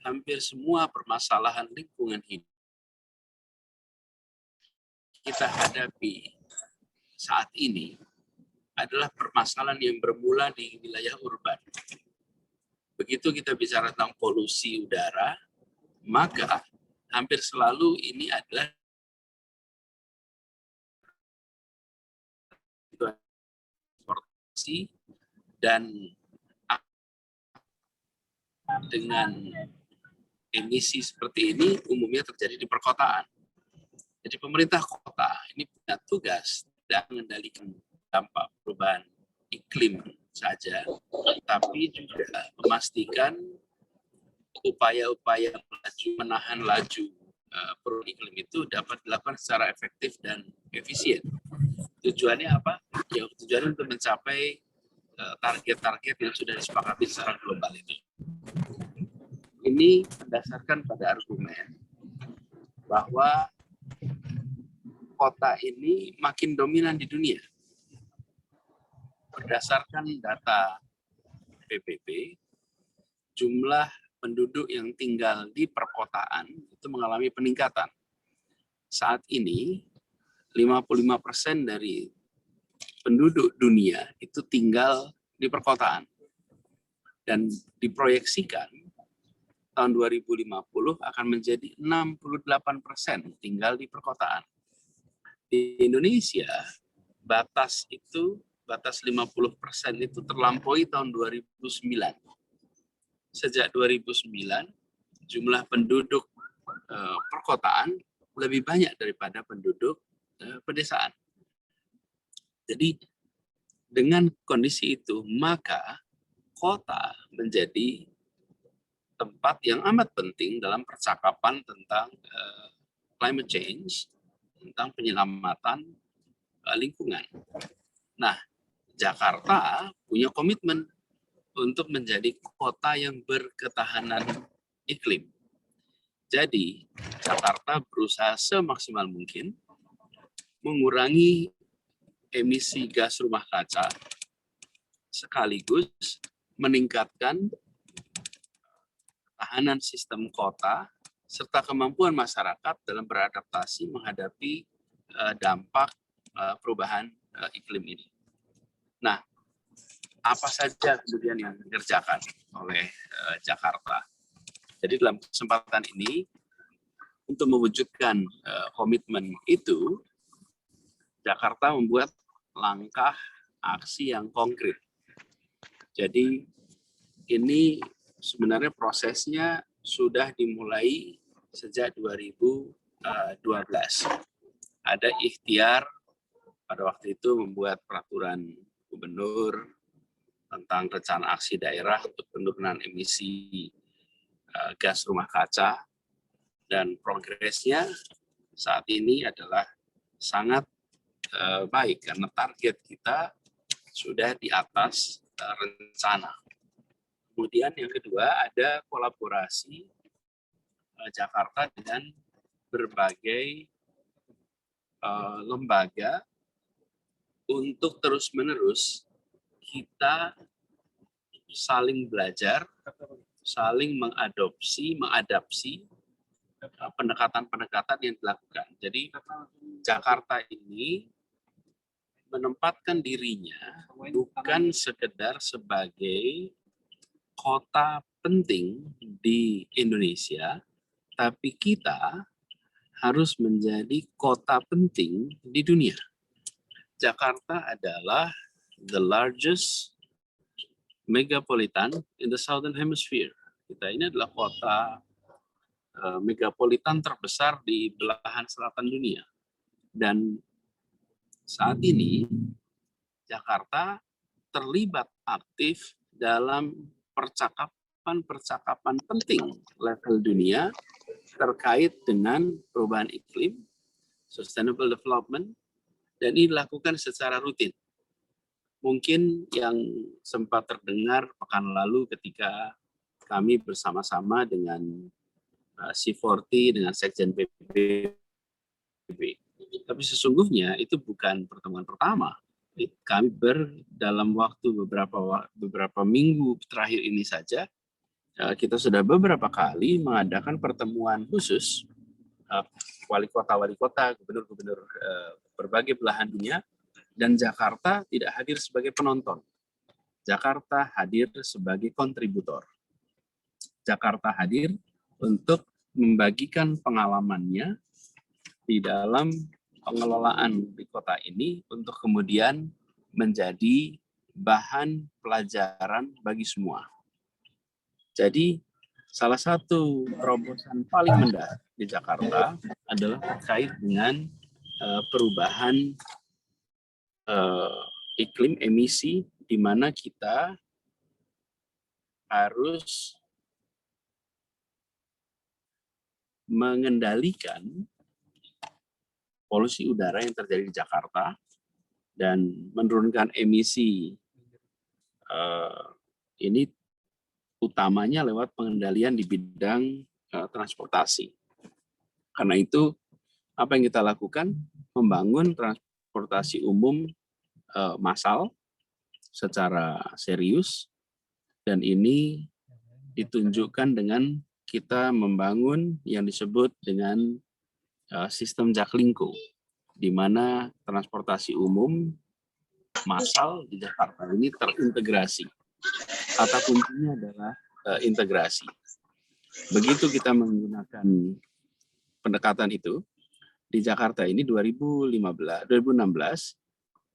hampir semua permasalahan lingkungan hidup kita hadapi saat ini adalah permasalahan yang bermula di wilayah urban. Begitu kita bicara tentang polusi udara, maka hampir selalu ini adalah transportasi dan dengan emisi seperti ini umumnya terjadi di perkotaan. Jadi pemerintah kota ini punya tugas tidak mengendalikan dampak perubahan iklim saja, tapi juga memastikan upaya-upaya menahan laju perubahan iklim itu dapat dilakukan secara efektif dan efisien. Tujuannya apa? Ya, tujuannya untuk mencapai target-target yang sudah disepakati secara global itu. Ini berdasarkan pada argumen bahwa kota ini makin dominan di dunia. Berdasarkan data PBB, jumlah penduduk yang tinggal di perkotaan itu mengalami peningkatan. Saat ini, 55% dari penduduk dunia itu tinggal di perkotaan. Dan diproyeksikan tahun 2050 akan menjadi 68% tinggal di perkotaan. Di Indonesia, batas 50% itu terlampaui tahun 2009. Sejak 2009, jumlah penduduk perkotaan lebih banyak daripada penduduk pedesaan. Jadi dengan kondisi itu, maka kota menjadi tempat yang amat penting dalam percakapan tentang climate change, tentang penyelamatan lingkungan. Nah, Jakarta punya komitmen untuk menjadi kota yang berketahanan iklim. Jadi, Jakarta berusaha semaksimal mungkin mengurangi emisi gas rumah kaca sekaligus meningkatkan ketahanan sistem kota serta kemampuan masyarakat dalam beradaptasi menghadapi dampak perubahan iklim ini. Nah, apa saja kemudian yang dikerjakan oleh Jakarta? Jadi dalam kesempatan ini, untuk mewujudkan komitmen itu, Jakarta membuat langkah aksi yang konkret. Jadi ini sebenarnya prosesnya sudah dimulai sejak 2012. Ada ikhtiar pada waktu itu membuat peraturan gubernur tentang rencana aksi daerah untuk penurunan emisi gas rumah kaca, dan progresnya saat ini adalah sangat baik karena target kita sudah di atas rencana. Kemudian yang kedua, ada kolaborasi Jakarta dengan berbagai lembaga untuk terus-menerus kita saling belajar, saling mengadaptasi pendekatan-pendekatan yang dilakukan. Jadi Jakarta ini menempatkan dirinya bukan sekedar sebagai kota penting di Indonesia, tapi kita harus menjadi kota penting di dunia. Jakarta adalah the largest megapolitan in the Southern Hemisphere. Kita ini adalah kota megapolitan terbesar di belahan selatan dunia. Dan saat ini Jakarta terlibat aktif dalam percakapan penting level dunia terkait dengan perubahan iklim, sustainable development, dan ini dilakukan secara rutin. Mungkin yang sempat terdengar pekan lalu ketika kami bersama-sama dengan C40, dengan Sekjen PBB. Tapi sesungguhnya itu bukan pertemuan pertama. Kami dalam waktu beberapa minggu terakhir ini saja, kita sudah beberapa kali mengadakan pertemuan khusus wali kota, gubernur-gubernur berbagai belahan dunia, dan Jakarta tidak hadir sebagai penonton. Jakarta hadir sebagai kontributor. Jakarta hadir untuk membagikan pengalamannya di dalam pengelolaan di kota ini untuk kemudian menjadi bahan pelajaran bagi semua. Jadi salah satu terobosan paling mendasar di Jakarta adalah terkait dengan perubahan iklim emisi, di mana kita harus mengendalikan polusi udara yang terjadi di Jakarta dan menurunkan emisi ini utamanya lewat pengendalian di bidang transportasi. Karena itu, apa yang kita lakukan? Membangun transportasi umum massal secara serius, dan ini ditunjukkan dengan kita membangun yang disebut dengan sistem Jaklingko, di mana transportasi umum massal di Jakarta ini terintegrasi. Kata kuncinya adalah integrasi. Begitu kita menggunakan pendekatan itu, di Jakarta ini 2016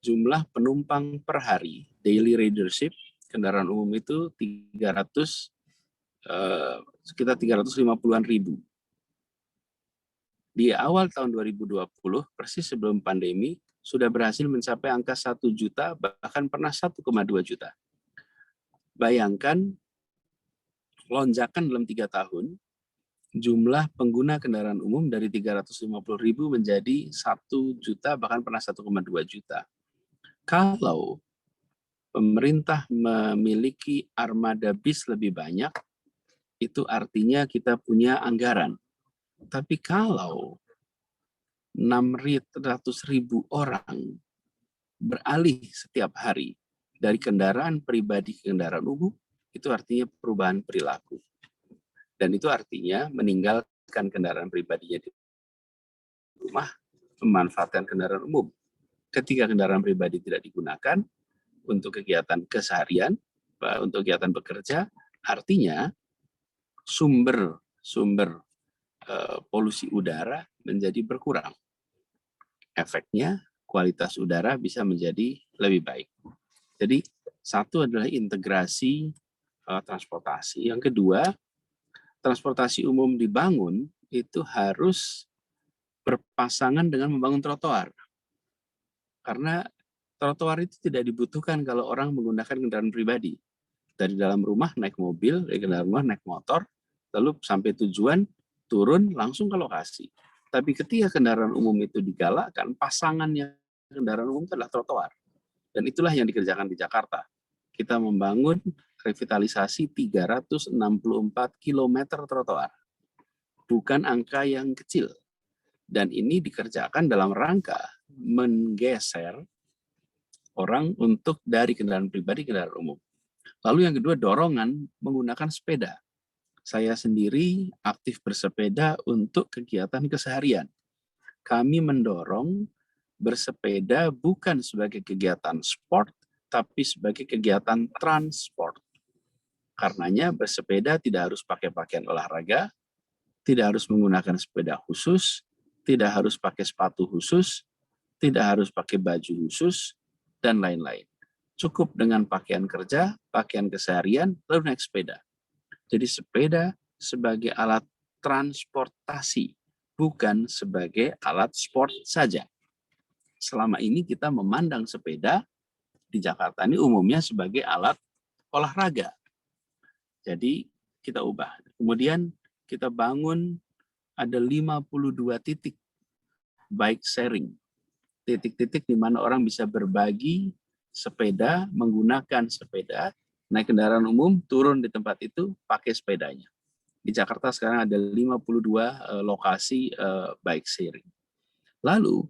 jumlah penumpang per hari, daily ridership, kendaraan umum itu sekitar 350-an ribu. Di awal tahun 2020, persis sebelum pandemi, sudah berhasil mencapai angka 1 juta, bahkan pernah 1,2 juta. Bayangkan, lonjakan dalam 3 tahun, jumlah pengguna kendaraan umum dari 350 ribu menjadi 1 juta, bahkan pernah 1,2 juta. Kalau pemerintah memiliki armada bis lebih banyak, itu artinya kita punya anggaran. Tapi kalau 600.000 orang beralih setiap hari dari kendaraan pribadi ke kendaraan umum, itu artinya perubahan perilaku. Dan itu artinya meninggalkan kendaraan pribadinya di rumah, memanfaatkan kendaraan umum. Ketika kendaraan pribadi tidak digunakan untuk kegiatan keseharian, untuk kegiatan bekerja, artinya sumber polusi udara menjadi berkurang. Efeknya kualitas udara bisa menjadi lebih baik. Jadi satu adalah integrasi transportasi. Yang kedua, transportasi umum dibangun itu harus berpasangan dengan membangun trotoar. Karena trotoar itu tidak dibutuhkan kalau orang menggunakan kendaraan pribadi. Dari dalam rumah naik mobil, dari dalam rumah naik motor, lalu sampai tujuan, turun langsung ke lokasi. Tapi ketika kendaraan umum itu digalakkan, pasangannya kendaraan umum itu adalah trotoar. Dan itulah yang dikerjakan di Jakarta. Kita membangun revitalisasi 364 km trotoar. Bukan angka yang kecil. Dan ini dikerjakan dalam rangka menggeser orang untuk dari kendaraan pribadi ke kendaraan umum. Lalu yang kedua, dorongan menggunakan sepeda. Saya sendiri aktif bersepeda untuk kegiatan keseharian. Kami mendorong bersepeda bukan sebagai kegiatan sport, tapi sebagai kegiatan transport. Karenanya bersepeda tidak harus pakai pakaian olahraga, tidak harus menggunakan sepeda khusus, tidak harus pakai sepatu khusus, tidak harus pakai baju khusus, dan lain-lain. Cukup dengan pakaian kerja, pakaian keseharian, lalu naik sepeda. Jadi sepeda sebagai alat transportasi, bukan sebagai alat sport saja. Selama ini kita memandang sepeda di Jakarta ini umumnya sebagai alat olahraga. Jadi kita ubah. Kemudian kita bangun ada 52 titik bike sharing. Titik-titik di mana orang bisa berbagi sepeda, menggunakan sepeda, naik kendaraan umum, turun di tempat itu, pakai sepedanya. Di Jakarta sekarang ada 52 lokasi bike sharing. Lalu,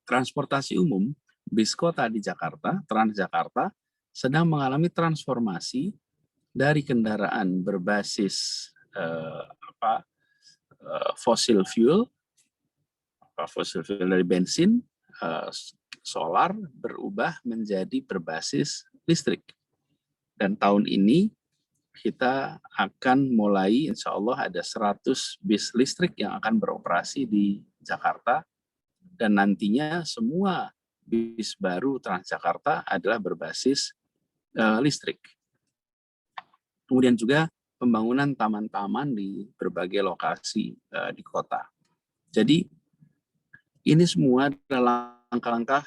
transportasi umum, bis kota di Jakarta, Transjakarta, sedang mengalami transformasi dari kendaraan berbasis fossil fuel dari bensin, solar, berubah menjadi berbasis listrik. Dan tahun ini kita akan mulai, insya Allah ada 100 bis listrik yang akan beroperasi di Jakarta, dan nantinya semua bis baru Transjakarta adalah berbasis listrik. Kemudian juga pembangunan taman-taman di berbagai lokasi di kota. Jadi ini semua adalah langkah-langkah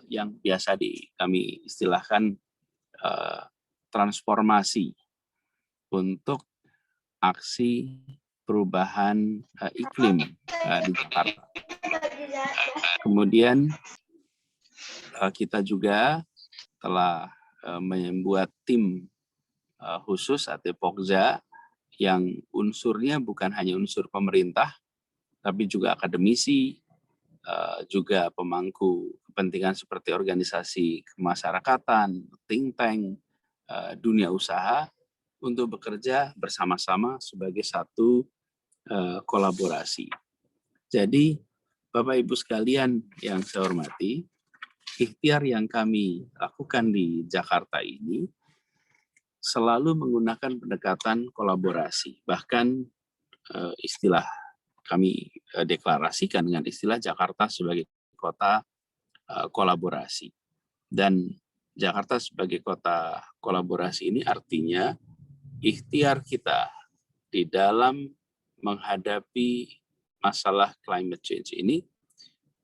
yang biasa kami istilahkan transformasi untuk aksi perubahan iklim di Jakarta. Kemudian kita juga telah membuat tim khusus atau Pokja yang unsurnya bukan hanya unsur pemerintah, tapi juga akademisi, juga pemangku kepentingan seperti organisasi kemasyarakatan, think tank, dunia usaha, untuk bekerja bersama-sama sebagai satu kolaborasi. Jadi, Bapak Ibu sekalian yang saya hormati, ikhtiar yang kami lakukan di Jakarta ini selalu menggunakan pendekatan kolaborasi. Bahkan istilah kami deklarasikan dengan istilah Jakarta sebagai kota kolaborasi. Dan Jakarta sebagai kota kolaborasi ini artinya ikhtiar kita di dalam menghadapi masalah climate change ini,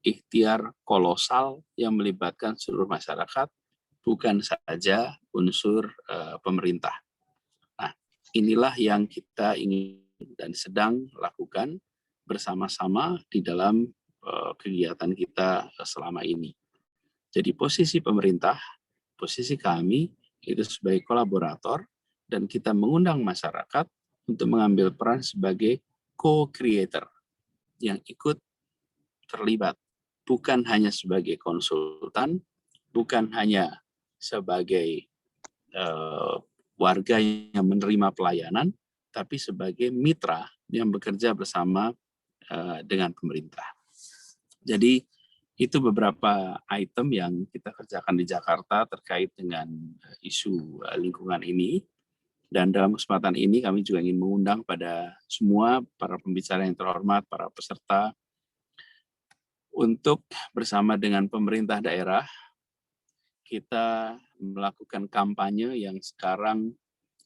ikhtiar kolosal yang melibatkan seluruh masyarakat, bukan saja unsur pemerintah. Nah, inilah yang kita ingin dan sedang lakukan bersama-sama di dalam kegiatan kita selama ini. Jadi posisi pemerintah, posisi kami itu sebagai kolaborator, dan kita mengundang masyarakat untuk mengambil peran sebagai co-creator yang ikut terlibat, bukan hanya sebagai konsultan, bukan hanya sebagai warga yang menerima pelayanan, tapi sebagai mitra yang bekerja bersama dengan pemerintah. Jadi itu beberapa item yang kita kerjakan di Jakarta terkait dengan isu lingkungan ini. Dan dalam kesempatan ini kami juga ingin mengundang pada semua para pembicara yang terhormat, para peserta, untuk bersama dengan pemerintah daerah kita melakukan kampanye yang sekarang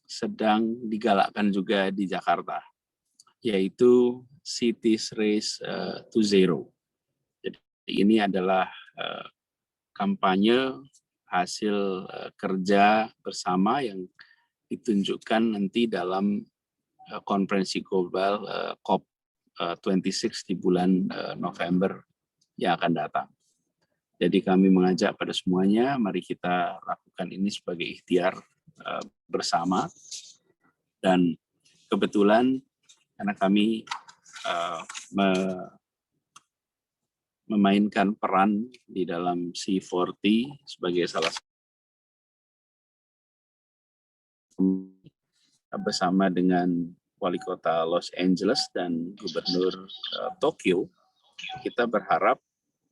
sedang digalakkan juga di Jakarta, yaitu Cities Race to Zero. Jadi ini adalah kampanye hasil kerja bersama yang ditunjukkan nanti dalam konferensi global COP26 di bulan November yang akan datang. Jadi kami mengajak pada semuanya, mari kita lakukan ini sebagai ikhtiar bersama. Dan kebetulan karena kami memainkan peran di dalam C40 sebagai salah satu bersama dengan Wali Kota Los Angeles dan Gubernur Tokyo, kita berharap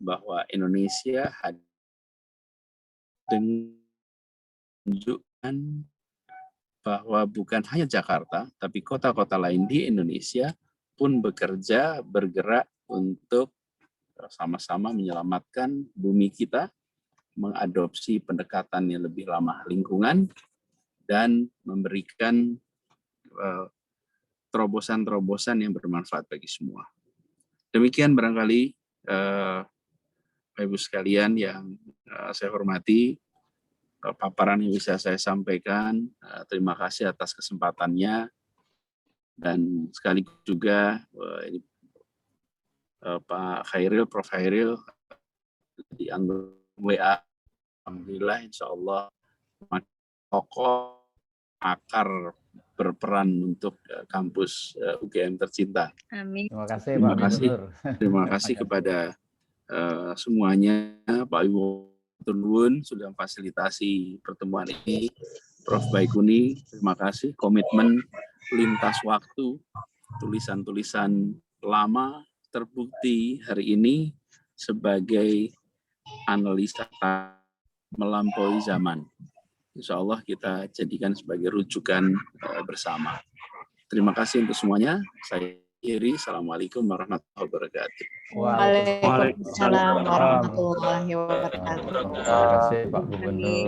bahwa Indonesia menunjukkan bahwa bukan hanya Jakarta, tapi kota-kota lain di Indonesia pun bergerak untuk sama-sama menyelamatkan bumi kita, mengadopsi pendekatan yang lebih ramah lingkungan, dan memberikan terobosan-terobosan yang bermanfaat bagi semua. Demikian barangkali Bapak Ibu sekalian yang saya hormati, paparan yang bisa saya sampaikan. Terima kasih atas kesempatannya, dan sekaligus juga Pak Khairil, Prof. Khairil di anggota WA. Alhamdulillah, insya Allah tokoh akar berperan untuk kampus UGM tercinta. Amin. Terima kasih, terima Pak kasih, Gubernur. terima kasih kepada semuanya, Pak Ibu Tunwun sudah memfasilitasi pertemuan ini, Prof. Baikuni, terima kasih, komitmen lintas waktu, tulisan-tulisan lama terbukti hari ini sebagai analisa melampaui zaman. insya Allah kita jadikan sebagai rujukan bersama. Terima kasih untuk semuanya. Saya akhiri. Assalamualaikum warahmatullahi wabarakatuh. Waalaikumsalam warahmatullahi wabarakatuh. Terima kasih Pak Gubernur.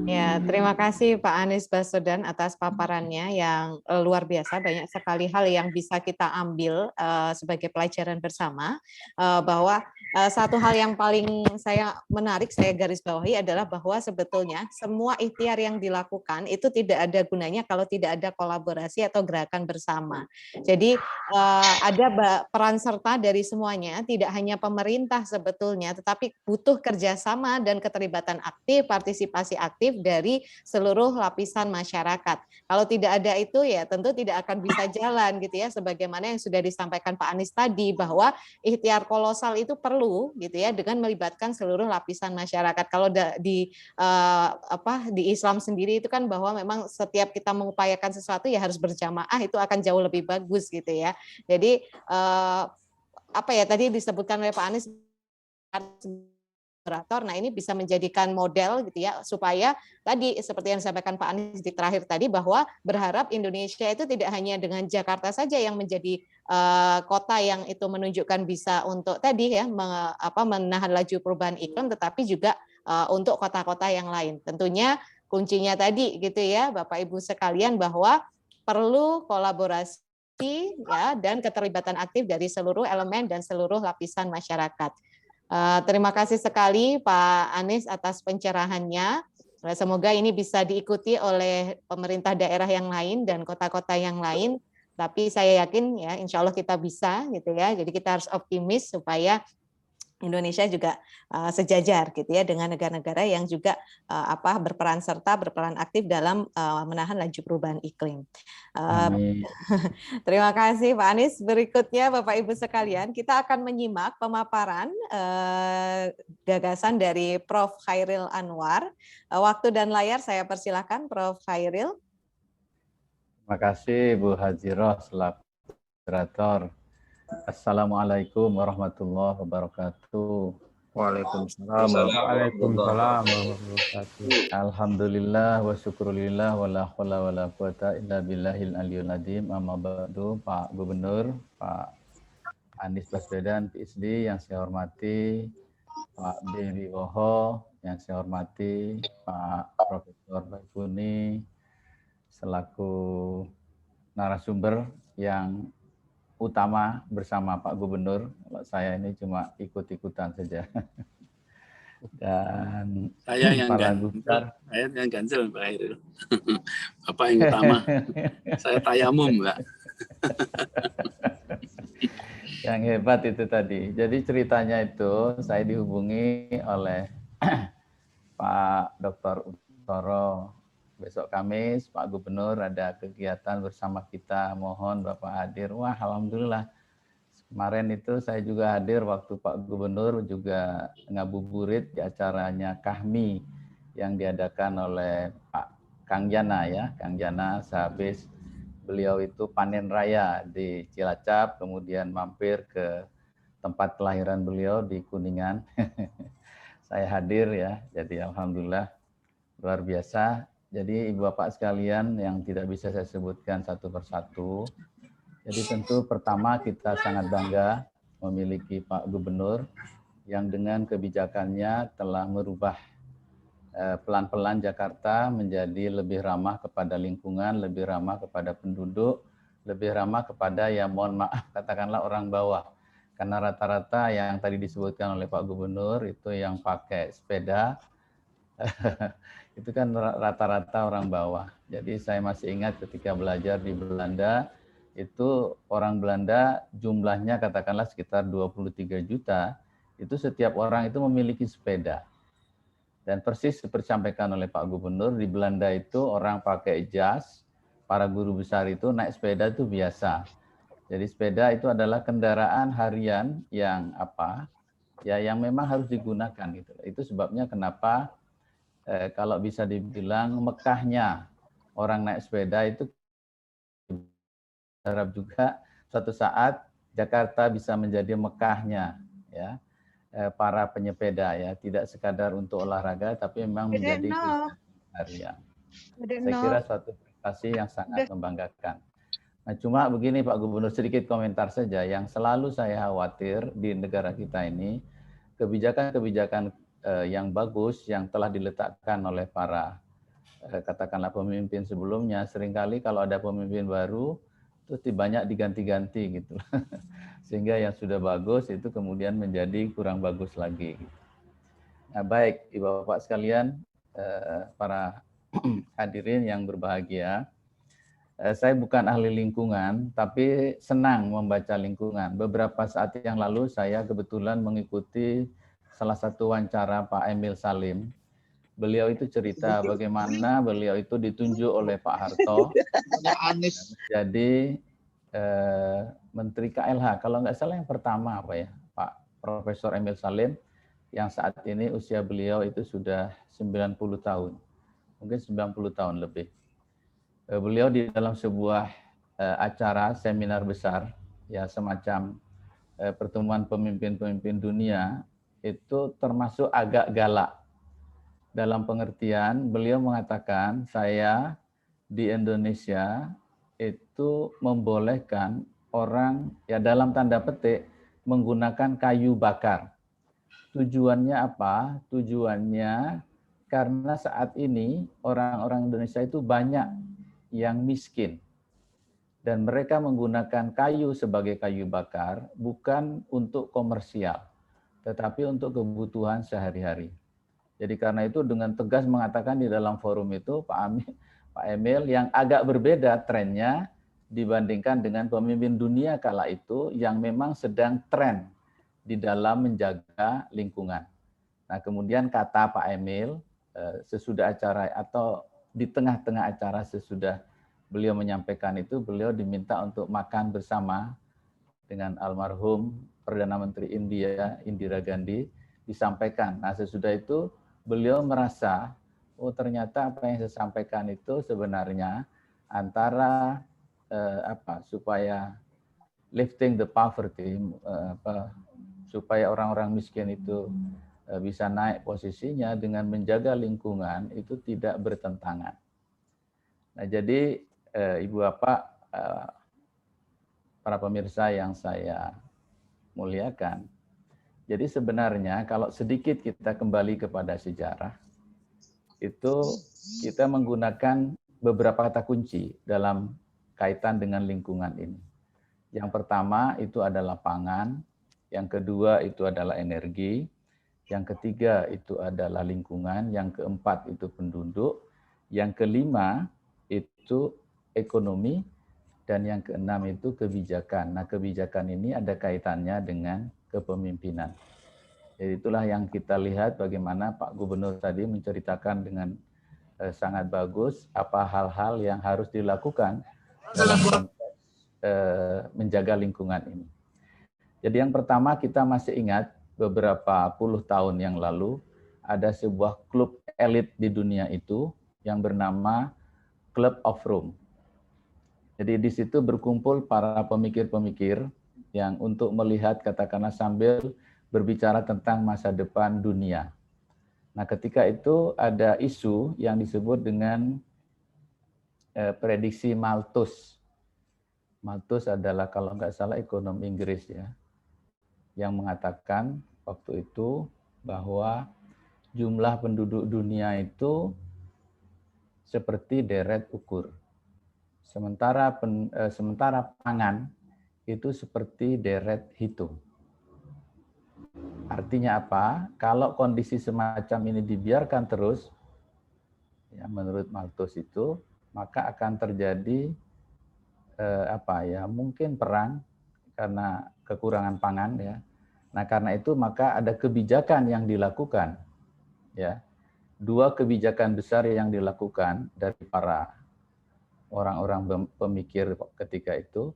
Ya, terima kasih Pak Anies Baswedan atas paparannya yang luar biasa. Banyak sekali hal yang bisa kita ambil sebagai pelajaran bersama, bahwa satu hal yang paling saya garis bawahi adalah bahwa sebetulnya semua ikhtiar yang dilakukan itu tidak ada gunanya kalau tidak ada kolaborasi atau gerakan bersama. Jadi ada peran serta dari semuanya, tidak hanya pemerintah sebetulnya, tetapi butuh kerjasama dan keterlibatan aktif, partisipasi aktif dari seluruh lapisan masyarakat. Kalau tidak ada itu ya tentu tidak akan bisa jalan gitu ya, sebagaimana yang sudah disampaikan Pak Anies tadi, bahwa ikhtiar kolosal itu perlu gitu ya, dengan melibatkan seluruh lapisan masyarakat. Kalau di Islam sendiri itu kan bahwa memang setiap kita mengupayakan sesuatu ya harus berjamaah, itu akan jauh lebih bagus gitu ya. Jadi tadi disebutkan oleh Pak Anies, nah ini bisa menjadikan model gitu ya, supaya tadi seperti yang disampaikan Pak Anies di terakhir tadi, bahwa berharap Indonesia itu tidak hanya dengan Jakarta saja yang menjadi kota yang itu menunjukkan bisa untuk tadi ya menahan laju perubahan iklim, tetapi juga untuk kota-kota yang lain. Tentunya kuncinya tadi gitu ya Bapak Ibu sekalian, bahwa perlu kolaborasi ya dan keterlibatan aktif dari seluruh elemen dan seluruh lapisan masyarakat. Terima kasih sekali Pak Anies atas pencerahannya. Semoga ini bisa diikuti oleh pemerintah daerah yang lain dan kota-kota yang lain. Tapi saya yakin ya insya Allah kita bisa gitu ya. Jadi kita harus optimis supaya Indonesia juga sejajar gitu ya dengan negara-negara yang juga berperan aktif dalam menahan laju perubahan iklim. Terima kasih Pak Anies. Berikutnya Bapak Ibu sekalian, kita akan menyimak pemaparan gagasan dari Prof. Khairil Anwar. Waktu dan layar saya persilahkan Prof. Khairil. Terima kasih Bu Hajiroh selaku moderator. Assalamualaikum warahmatullahi wabarakatuh. Waalaikumsalam warahmatullahi wabarakatuh. Alhamdulillah wa syukurillah wa la haula wa la quwata illa billahil aliyul azim. Amma ba'du, Pak Gubernur, Pak Anies Baswedan PhD yang saya hormati, Pak Dewi Woho yang saya hormati, Pak Profesor Baikuni selaku narasumber yang utama bersama Pak Gubernur. Kalau saya ini cuma ikut-ikutan saja. Dan saya yang ganjel Pak Khairil. Bapak yang utama. Saya tayamum, Mbak. Yang hebat itu tadi. Jadi ceritanya itu saya dihubungi oleh Pak Dr. Uttoro. Besok Kamis, Pak Gubernur ada kegiatan bersama kita, mohon Bapak hadir. Wah, alhamdulillah. Kemarin itu saya juga hadir waktu Pak Gubernur juga ngabuburit di acaranya Kahmi yang diadakan oleh Pak Kang Jana ya, Kang Jana sehabis beliau itu panen raya di Cilacap, kemudian mampir ke tempat kelahiran beliau di Kuningan. Saya hadir ya, jadi alhamdulillah luar biasa. Jadi Ibu Bapak sekalian yang tidak bisa saya sebutkan satu persatu. Jadi tentu pertama kita sangat bangga memiliki Pak Gubernur yang dengan kebijakannya telah merubah pelan-pelan Jakarta menjadi lebih ramah kepada lingkungan, lebih ramah kepada penduduk, lebih ramah kepada ya mohon maaf katakanlah orang bawah. Karena rata-rata yang tadi disebutkan oleh Pak Gubernur itu yang pakai sepeda, itu kan rata-rata orang bawah. Jadi saya masih ingat ketika belajar di Belanda, itu orang Belanda jumlahnya katakanlah sekitar 23 juta, itu setiap orang itu memiliki sepeda. Dan persis seperti disampaikan oleh Pak Gubernur, di Belanda itu orang pakai jas, para guru besar itu naik sepeda itu biasa. Jadi sepeda itu adalah kendaraan harian yang yang memang harus digunakan gitu. Itu sebabnya kenapa kalau bisa dibilang Mekahnya orang naik sepeda itu, harap juga suatu saat Jakarta bisa menjadi Mekahnya ya para penyepeda ya, tidak sekadar untuk olahraga tapi memang menjadi harian. Saya kira suatu prestasi yang sangat membanggakan. Nah, cuma begini Pak Gubernur, sedikit komentar saja. Yang selalu saya khawatir di negara kita ini, kebijakan-kebijakan yang bagus yang telah diletakkan oleh para katakanlah pemimpin sebelumnya, seringkali kalau ada pemimpin baru itu banyak diganti-ganti gitu. Sehingga yang sudah bagus itu kemudian menjadi kurang bagus lagi. Nah, baik Ibu Bapak sekalian, para hadirin yang berbahagia, saya bukan ahli lingkungan, tapi senang membaca lingkungan. Beberapa saat yang lalu saya kebetulan mengikuti salah satu wawancara Pak Emil Salim. Beliau itu cerita bagaimana beliau itu ditunjuk oleh Pak Harto jadi Menteri KLH. Kalau nggak salah yang pertama apa ya, Pak Profesor Emil Salim, yang saat ini usia beliau itu sudah 90 tahun. Mungkin 90 tahun lebih. Beliau di dalam sebuah acara seminar besar, ya semacam pertemuan pemimpin-pemimpin dunia, itu termasuk agak galak. Dalam pengertian, beliau mengatakan, saya di Indonesia itu membolehkan orang, ya dalam tanda petik, menggunakan kayu bakar. Tujuannya apa? Tujuannya karena saat ini orang-orang Indonesia itu banyak yang miskin. Dan mereka menggunakan kayu sebagai kayu bakar bukan untuk komersial, tetapi untuk kebutuhan sehari-hari. Jadi karena itu dengan tegas mengatakan di dalam forum itu Pak Emil yang agak berbeda trennya dibandingkan dengan pemimpin dunia kala itu yang memang sedang tren di dalam menjaga lingkungan. Nah kemudian kata Pak Emil sesudah acara atau di tengah-tengah acara sesudah beliau menyampaikan itu, beliau diminta untuk makan bersama dengan almarhum Perdana Menteri India Indira Gandhi, disampaikan. Nah sesudah itu beliau merasa, oh ternyata apa yang saya sampaikan itu sebenarnya antara supaya lifting the poverty, supaya orang-orang miskin itu bisa naik posisinya dengan menjaga lingkungan itu tidak bertentangan. Nah jadi Ibu Bapak, para pemirsa yang saya muliakan, jadi sebenarnya kalau sedikit kita kembali kepada sejarah, itu kita menggunakan beberapa kata kunci dalam kaitan dengan lingkungan ini. Yang pertama itu adalah pangan, yang kedua itu adalah energi, yang ketiga itu adalah lingkungan, yang keempat itu penduduk, yang kelima itu ekonomi, dan yang keenam itu kebijakan. Nah kebijakan ini ada kaitannya dengan kepemimpinan. Jadi itulah yang kita lihat bagaimana Pak Gubernur tadi menceritakan dengan sangat bagus apa hal-hal yang harus dilakukan dalam konteks menjaga lingkungan ini. Jadi yang pertama kita masih ingat beberapa puluh tahun yang lalu ada sebuah klub elit di dunia itu yang bernama Club of Rome. Jadi di situ berkumpul para pemikir-pemikir yang untuk melihat katakanlah sambil berbicara tentang masa depan dunia. Nah ketika itu ada isu yang disebut dengan prediksi Malthus. Malthus adalah kalau nggak salah ekonom Inggris ya, yang mengatakan waktu itu bahwa jumlah penduduk dunia itu seperti deret ukur. Sementara pangan itu seperti deret hitung. Artinya apa? Kalau kondisi semacam ini dibiarkan terus, ya menurut Malthus itu, maka akan terjadi mungkin perang karena kekurangan pangan ya. Nah karena itu maka ada kebijakan yang dilakukan, ya. Dua kebijakan besar yang dilakukan dari para orang-orang pemikir ketika itu.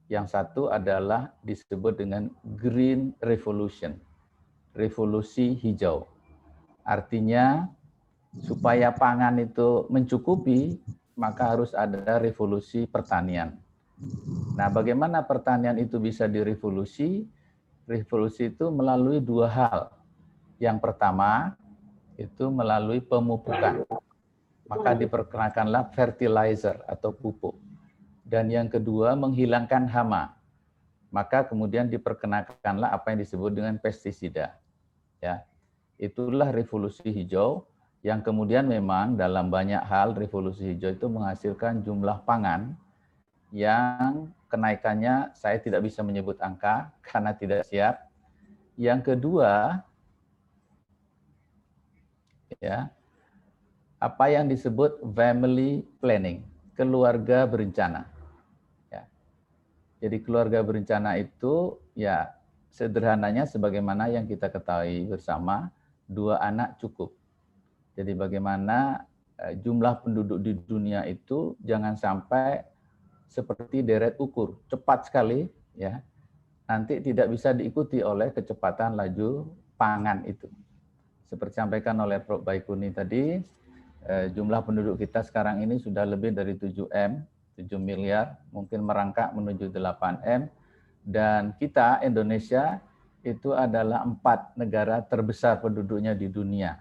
Yang satu adalah disebut dengan Green Revolution, revolusi hijau. Artinya supaya pangan itu mencukupi, maka harus ada revolusi pertanian. Nah, bagaimana pertanian itu bisa direvolusi? Revolusi itu melalui dua hal. Yang pertama itu melalui pemupukan. maka diperkenakanlah fertilizer atau pupuk. Dan yang kedua, menghilangkan hama, maka kemudian diperkenakanlah apa yang disebut dengan pestisida. Ya, itulah revolusi hijau yang kemudian memang dalam banyak hal revolusi hijau itu menghasilkan jumlah pangan yang kenaikannya saya tidak bisa menyebut angka karena tidak siap. Yang kedua, ya, apa yang disebut family planning, keluarga berencana. Ya. Jadi keluarga berencana itu ya sederhananya sebagaimana yang kita ketahui bersama, 2 anak cukup. Jadi bagaimana jumlah penduduk di dunia itu jangan sampai seperti deret ukur, cepat sekali ya. Nanti tidak bisa diikuti oleh kecepatan laju pangan itu. Seperti sampaikan oleh Prof. Baikuni tadi, jumlah penduduk kita sekarang ini sudah lebih dari 7 miliar, mungkin merangkak menuju 8M, dan kita, Indonesia, itu adalah 4 negara terbesar penduduknya di dunia.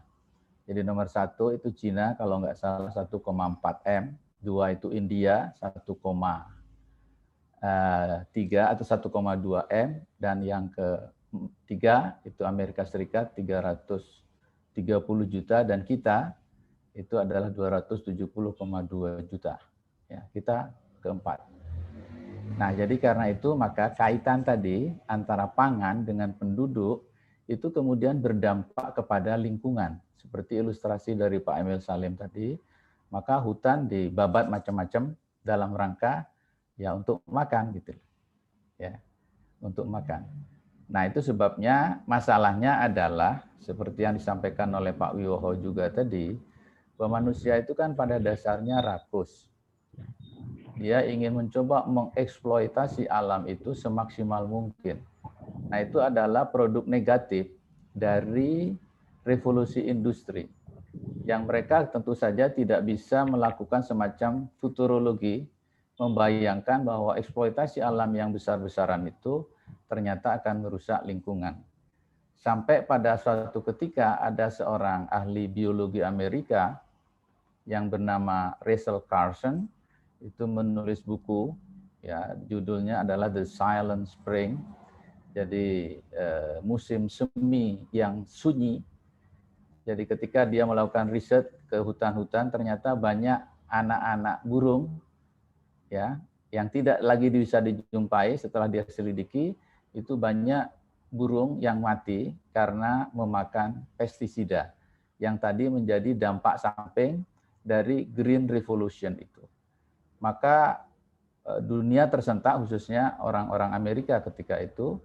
Jadi nomor 1 itu Cina, kalau nggak salah 1,4M, 2 itu India, 1,3 atau 1,2M, dan yang ketiga itu Amerika Serikat 330 juta, dan kita itu adalah 270,2 juta. Ya, kita keempat. Nah, jadi karena itu maka kaitan tadi antara pangan dengan penduduk itu kemudian berdampak kepada lingkungan. Seperti ilustrasi dari Pak Emil Salim tadi, maka hutan dibabat macam-macam dalam rangka ya untuk makan gitu. Ya, untuk makan. Nah, itu sebabnya masalahnya adalah seperti yang disampaikan oleh Pak Wiwoho juga tadi, bahwa manusia itu kan pada dasarnya rakus. Dia ingin mencoba mengeksploitasi alam itu semaksimal mungkin. Nah, itu adalah produk negatif dari revolusi industri. Yang mereka tentu saja tidak bisa melakukan semacam futurologi, membayangkan bahwa eksploitasi alam yang besar-besaran itu ternyata akan merusak lingkungan. Sampai pada suatu ketika ada seorang ahli biologi Amerika yang bernama Rachel Carson, itu menulis buku, ya judulnya adalah The Silent Spring. Jadi musim semi yang sunyi. Jadi ketika dia melakukan riset ke hutan-hutan, ternyata banyak anak-anak burung, ya, yang tidak lagi bisa dijumpai setelah dia selidiki, itu banyak burung yang mati karena memakan pestisida, yang tadi menjadi dampak samping dari Green Revolution itu. Maka dunia tersentak, khususnya orang-orang Amerika ketika itu.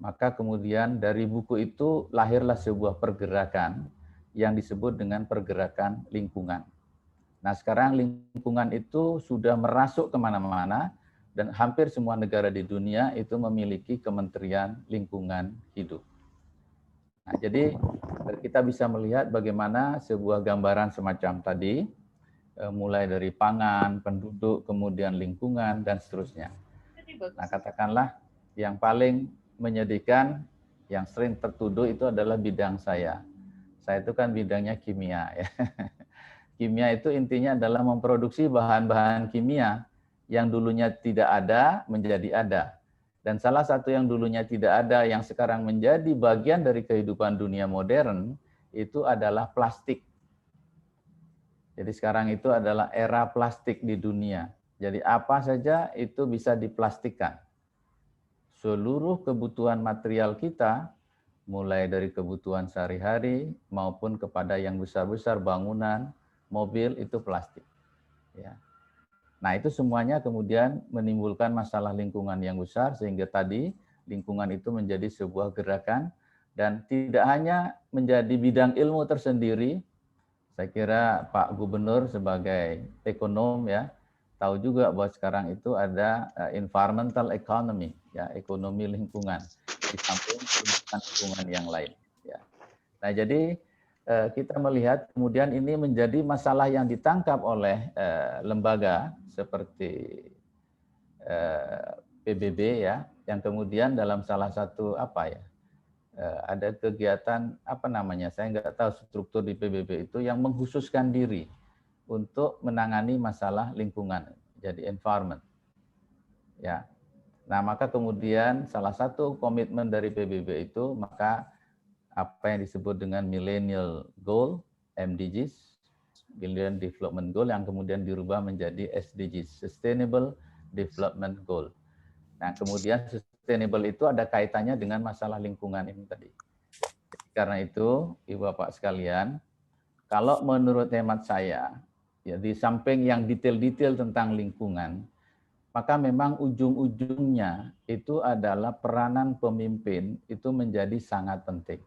Maka kemudian dari buku itu lahirlah sebuah pergerakan yang disebut dengan pergerakan lingkungan. Nah, sekarang lingkungan itu sudah merasuk kemana-mana, dan hampir semua negara di dunia itu memiliki Kementerian Lingkungan Hidup. Nah, jadi kita bisa melihat bagaimana sebuah gambaran semacam tadi, mulai dari pangan, penduduk, kemudian lingkungan, dan seterusnya. Nah, katakanlah yang paling menyedihkan, yang sering tertuduh itu adalah bidang saya. Saya itu kan bidangnya kimia. Ya. Kimia itu intinya adalah memproduksi bahan-bahan kimia yang dulunya tidak ada menjadi ada. Dan salah satu yang dulunya tidak ada yang sekarang menjadi bagian dari kehidupan dunia modern itu adalah plastik. Jadi sekarang itu adalah era plastik di dunia. Jadi apa saja itu bisa diplastikkan. Seluruh kebutuhan material kita, mulai dari kebutuhan sehari-hari maupun kepada yang besar-besar bangunan, mobil, itu plastik. Ya. Nah, itu semuanya kemudian menimbulkan masalah lingkungan yang besar, sehingga tadi lingkungan itu menjadi sebuah gerakan, dan tidak hanya menjadi bidang ilmu tersendiri. Saya kira Pak Gubernur sebagai ekonom ya tahu juga bahwa sekarang itu ada environmental economy, ya, ekonomi lingkungan di samping lingkungan yang lain. Ya. Nah, jadi kita melihat kemudian ini menjadi masalah yang ditangkap oleh lembaga seperti PBB ya, yang kemudian dalam salah satu ada kegiatan saya nggak tahu struktur di PBB itu yang mengkhususkan diri untuk menangani masalah lingkungan, jadi environment. Ya. Nah, maka kemudian salah satu komitmen dari PBB itu maka apa yang disebut dengan Millennial Goal, MDGs, Millennium Development Goal, yang kemudian dirubah menjadi SDGs, Sustainable Development Goal. Nah, kemudian sustainable itu ada kaitannya dengan masalah lingkungan ini tadi. Karena itu, Ibu Bapak sekalian, kalau menurut hemat saya, ya di samping yang detail-detail tentang lingkungan, maka memang ujung-ujungnya itu adalah peranan pemimpin itu menjadi sangat penting.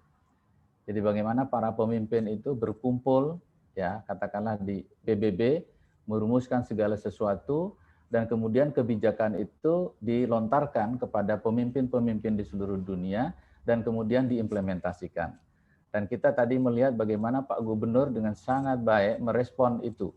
Jadi bagaimana para pemimpin itu berkumpul, ya katakanlah di PBB, merumuskan segala sesuatu, dan kemudian kebijakan itu dilontarkan kepada pemimpin-pemimpin di seluruh dunia, dan kemudian diimplementasikan. Dan kita tadi melihat bagaimana Pak Gubernur dengan sangat baik merespon itu.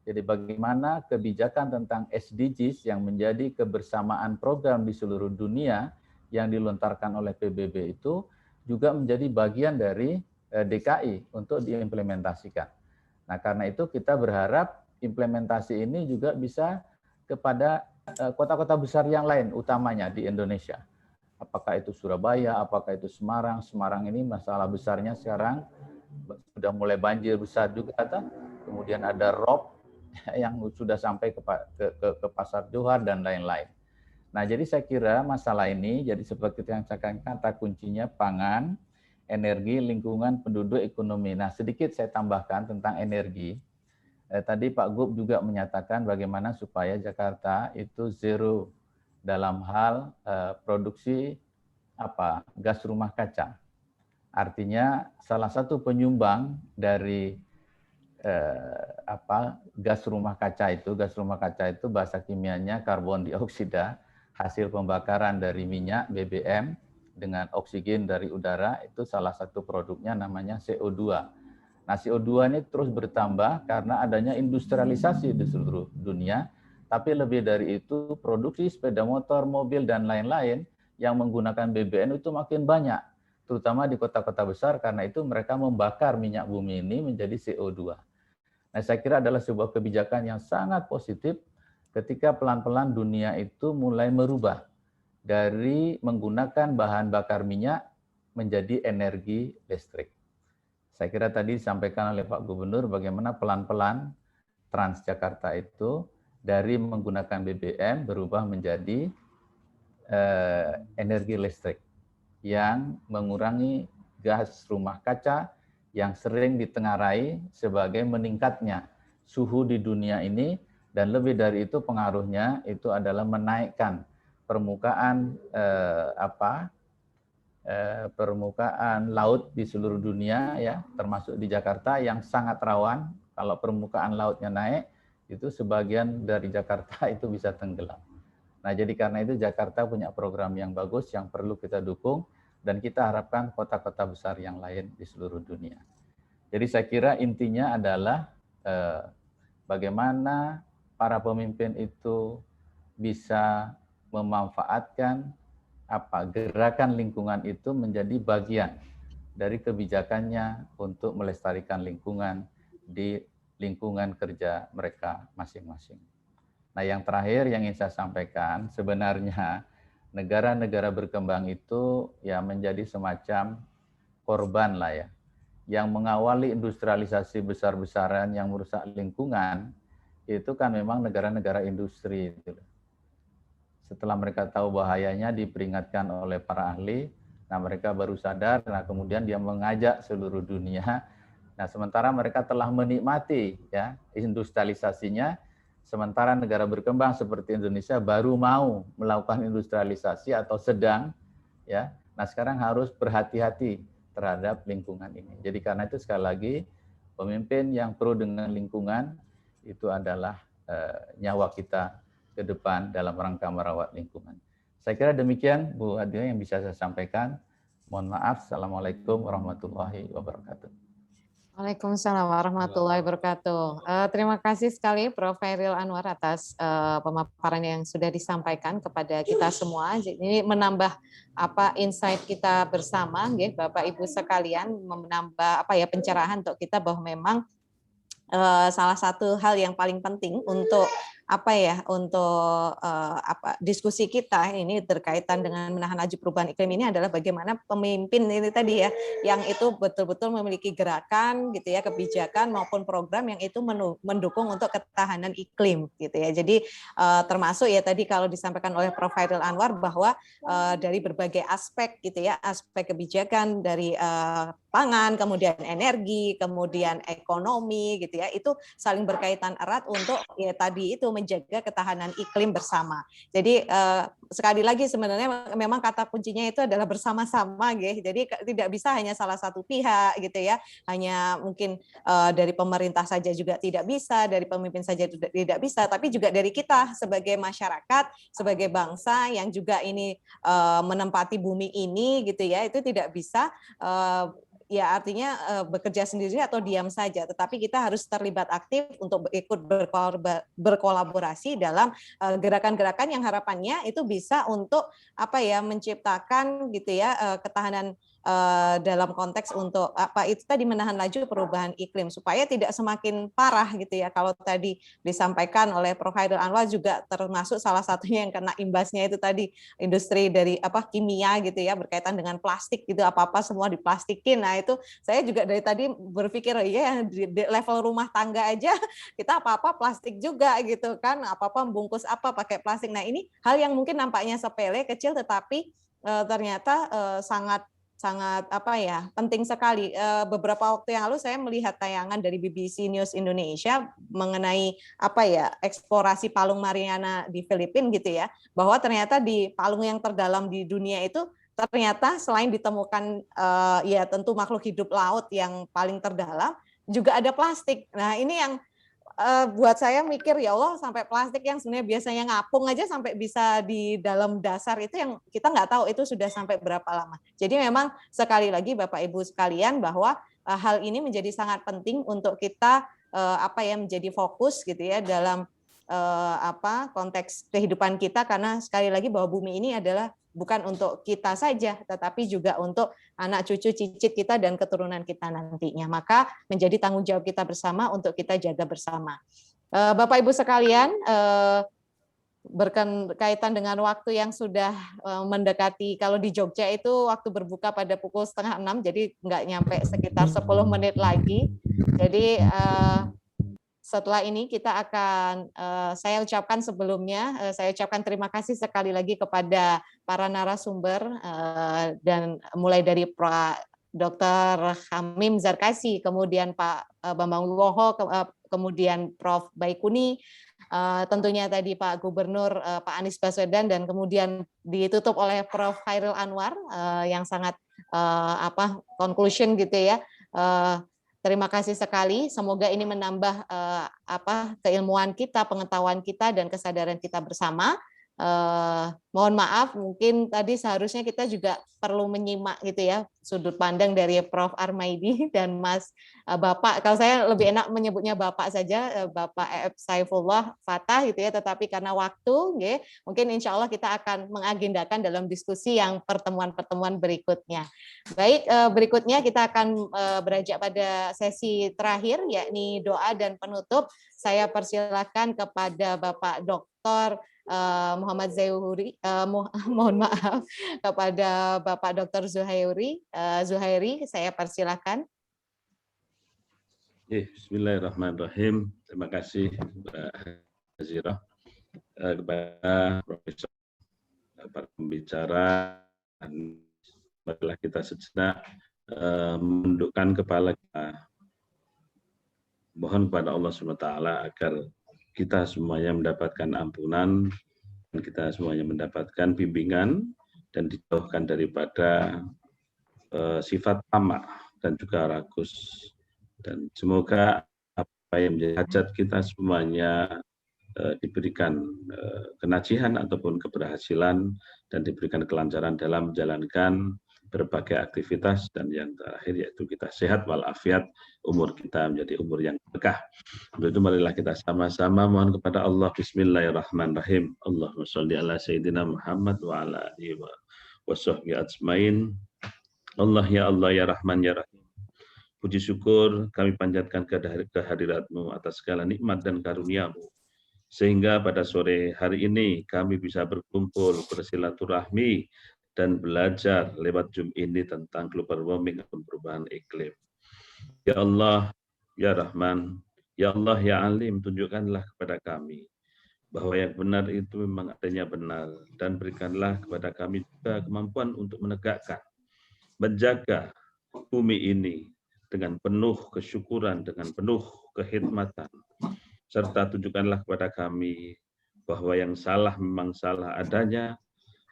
Jadi bagaimana kebijakan tentang SDGs yang menjadi kebersamaan program di seluruh dunia yang dilontarkan oleh PBB itu juga menjadi bagian dari DKI untuk diimplementasikan. Nah, karena itu kita berharap implementasi ini juga bisa kepada kota-kota besar yang lain, utamanya di Indonesia. Apakah itu Surabaya, apakah itu Semarang. Semarang ini masalah besarnya sekarang sudah mulai banjir besar juga, kemudian ada rob yang sudah sampai ke Pasar Johar dan lain-lain. Nah, jadi saya kira masalah ini, jadi seperti yang saya katakan, kata kuncinya pangan, energi, lingkungan, penduduk, ekonomi. Nah, sedikit saya tambahkan tentang energi. Tadi Pak Gub juga menyatakan bagaimana supaya Jakarta itu zero dalam hal produksi gas rumah kaca. Artinya salah satu penyumbang dari gas rumah kaca itu bahasa kimianya karbon dioksida, hasil pembakaran dari minyak BBM dengan oksigen dari udara, itu salah satu produknya namanya CO2. Nah, CO2 ini terus bertambah karena adanya industrialisasi di seluruh dunia, tapi lebih dari itu produksi sepeda motor, mobil, dan lain-lain yang menggunakan BBM itu makin banyak, terutama di kota-kota besar, karena itu mereka membakar minyak bumi ini menjadi CO2. Nah, saya kira adalah sebuah kebijakan yang sangat positif ketika pelan-pelan dunia itu mulai merubah dari menggunakan bahan bakar minyak menjadi energi listrik. Saya kira tadi disampaikan oleh Pak Gubernur bagaimana pelan-pelan Transjakarta itu dari menggunakan BBM berubah menjadi energi listrik yang mengurangi gas rumah kaca yang sering ditengarai sebagai meningkatnya suhu di dunia ini, dan lebih dari itu pengaruhnya itu adalah menaikkan permukaan permukaan laut di seluruh dunia, ya, termasuk di Jakarta yang sangat rawan kalau permukaan lautnya naik itu sebagian dari Jakarta itu bisa tenggelam. Nah, jadi karena itu Jakarta punya program yang bagus yang perlu kita dukung, dan kita harapkan kota-kota besar yang lain di seluruh dunia. Jadi saya kira intinya adalah bagaimana para pemimpin itu bisa memanfaatkan gerakan lingkungan itu menjadi bagian dari kebijakannya untuk melestarikan lingkungan di lingkungan kerja mereka masing-masing. Nah, yang terakhir yang ingin saya sampaikan, sebenarnya negara-negara berkembang itu ya menjadi semacam korban lah ya, yang mengawali industrialisasi besar-besaran yang merusak lingkungan, itu kan memang negara-negara industri. Setelah mereka tahu bahayanya, diperingatkan oleh para ahli, nah mereka baru sadar, nah kemudian dia mengajak seluruh dunia. Nah, sementara mereka telah menikmati ya industrialisasinya, sementara negara berkembang seperti Indonesia baru mau melakukan industrialisasi atau sedang, ya. Nah, sekarang harus berhati-hati terhadap lingkungan ini. Jadi karena itu sekali lagi pemimpin yang pro dengan lingkungan itu adalah nyawa kita ke depan dalam rangka merawat lingkungan. Saya kira demikian Bu Adia yang bisa saya sampaikan. Mohon maaf. Assalamualaikum warahmatullahi wabarakatuh. Waalaikumsalam warahmatullahi wabarakatuh. Terima kasih sekali Prof. Hairil Anwar atas pemaparan yang sudah disampaikan kepada kita semua. Ini menambah insight kita bersama, Bapak Ibu sekalian, menambah pencerahan untuk kita bahwa memang salah satu hal yang paling penting untuk diskusi kita ini berkaitan dengan menahan laju perubahan iklim ini adalah bagaimana pemimpin ini tadi ya, yang itu betul-betul memiliki gerakan gitu ya, kebijakan maupun program yang itu mendukung untuk ketahanan iklim gitu ya. Jadi termasuk ya tadi kalau disampaikan oleh Prof. Hairil Anwar bahwa dari berbagai aspek gitu ya, aspek kebijakan dari pangan, kemudian energi, kemudian ekonomi gitu ya, itu saling berkaitan erat untuk ya tadi itu menjaga ketahanan iklim bersama. Jadi sekali lagi sebenarnya memang kata kuncinya itu adalah bersama-sama gitu. Jadi tidak bisa hanya salah satu pihak gitu ya, hanya mungkin dari pemerintah saja juga tidak bisa, dari pemimpin saja tidak bisa, tapi juga dari kita sebagai masyarakat, sebagai bangsa yang juga ini menempati bumi ini gitu ya, itu tidak bisa ya artinya bekerja sendiri atau diam saja, tetapi kita harus terlibat aktif untuk ikut berkolaborasi dalam gerakan-gerakan yang harapannya itu bisa untuk menciptakan gitu ya ketahanan dalam konteks untuk itu tadi menahan laju perubahan iklim supaya tidak semakin parah gitu ya. Kalau tadi disampaikan oleh Prof. Hairil Anwar juga termasuk salah satunya yang kena imbasnya itu tadi industri dari kimia gitu ya, berkaitan dengan plastik gitu, apa-apa semua diplastikin. Nah, itu saya juga dari tadi berpikir ya di level rumah tangga aja kita apa-apa plastik juga gitu kan, apa-apa bungkus apa pakai plastik. Nah, ini hal yang mungkin nampaknya sepele, kecil, tetapi ternyata sangat penting sekali. Beberapa waktu yang lalu saya melihat tayangan dari BBC News Indonesia mengenai eksplorasi Palung Mariana di Filipina gitu ya, bahwa ternyata di palung yang terdalam di dunia itu ternyata selain ditemukan ya tentu makhluk hidup laut yang paling terdalam, juga ada plastik. Nah, ini yang buat saya mikir, ya Allah, sampai plastik yang sebenarnya biasanya ngapung aja sampai bisa di dalam dasar itu yang kita nggak tahu itu sudah sampai berapa lama. Jadi memang sekali lagi Bapak Ibu sekalian bahwa hal ini menjadi sangat penting untuk kita menjadi fokus gitu ya dalam konteks kehidupan kita, karena sekali lagi bahwa bumi ini adalah bukan untuk kita saja, tetapi juga untuk anak cucu cicit kita dan keturunan kita nantinya. Maka menjadi tanggung jawab kita bersama untuk kita jaga bersama. Bapak Ibu sekalian, berkaitan dengan waktu yang sudah mendekati, kalau di Jogja itu waktu berbuka pada pukul 5:30, jadi nggak nyampe sekitar 10 menit lagi. Jadi setelah ini kita akan, saya ucapkan sebelumnya, saya ucapkan terima kasih sekali lagi kepada para narasumber, dan mulai dari Pak Dr. Hamim Zarkasi, kemudian Pak Bambang Wiwoho, kemudian Prof. Baikuni, tentunya tadi Pak Gubernur Pak Anies Baswedan, dan kemudian ditutup oleh Prof. Hairil Anwar yang sangat conclusion gitu ya. Terima kasih sekali. Semoga ini menambah keilmuan kita, pengetahuan kita, dan kesadaran kita bersama. Mohon maaf, mungkin tadi seharusnya kita juga perlu menyimak gitu ya sudut pandang dari Prof. Armaidi dan Mas Bapak. Kalau saya lebih enak menyebutnya Bapak saja, Bapak E.F. Saifullah Fatah gitu ya. Tetapi karena waktu, mungkin insya Allah kita akan mengagendakan dalam diskusi yang pertemuan-pertemuan berikutnya. Baik, berikutnya kita akan beranjak pada sesi terakhir, yakni doa dan penutup. Saya persilakan kepada Bapak Dr. Muhammad Zuhairi, mohon maaf, kepada Bapak Dr. Zuhairi, saya persilakan. Bismillahirrahmanirrahim. Terima kasih Mbak Hazirah, kepada Profesor, para pembicara. Marilah kita sejenak menundukkan kepala kita, mohon kepada Allah SWT agar kita semuanya mendapatkan ampunan, dan kita semuanya mendapatkan bimbingan, dan dijauhkan daripada sifat tamak dan juga rakus. Dan semoga apa yang menjadi hajat kita semuanya diberikan kenajihan ataupun keberhasilan, dan diberikan kelancaran dalam menjalankan berbagai aktivitas, dan yang terakhir yaitu kita sehat walafiat, umur kita menjadi umur yang berkah. Untuk itu marilah kita sama-sama mohon kepada Allah. Bismillahirrahmanirrahim. Allahumma sholli ala sayyidina Muhammad wa ala alihi wa sahbihi ajmain. Allah ya Rahman ya Rahim. Puji syukur kami panjatkan kehadirat-Mu atas segala nikmat dan karunia-Mu. Sehingga pada sore hari ini kami bisa berkumpul, bersilaturahmi, dan belajar lewat Zoom ini tentang global warming atau perubahan iklim. Ya Allah, Ya Rahman, Ya Allah, Ya Alim, tunjukkanlah kepada kami bahwa yang benar itu memang adanya benar, dan berikanlah kepada kami juga kemampuan untuk menegakkan, menjaga bumi ini dengan penuh kesyukuran, dengan penuh kehikmatan, serta tunjukkanlah kepada kami bahwa yang salah memang salah adanya,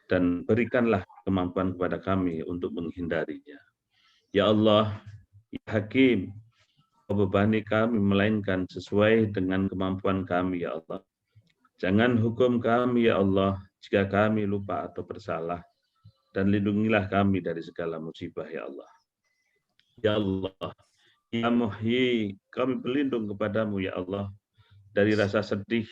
dan berikanlah kemampuan kepada kami untuk menghindarinya. Ya Allah, Ya Hakim, bebani kami melainkan sesuai dengan kemampuan kami, ya Allah. Jangan hukum kami, ya Allah, jika kami lupa atau bersalah, dan lindungilah kami dari segala musibah, ya Allah. Ya Allah, Ya Muhyi, kami berlindung kepadamu, ya Allah, dari rasa sedih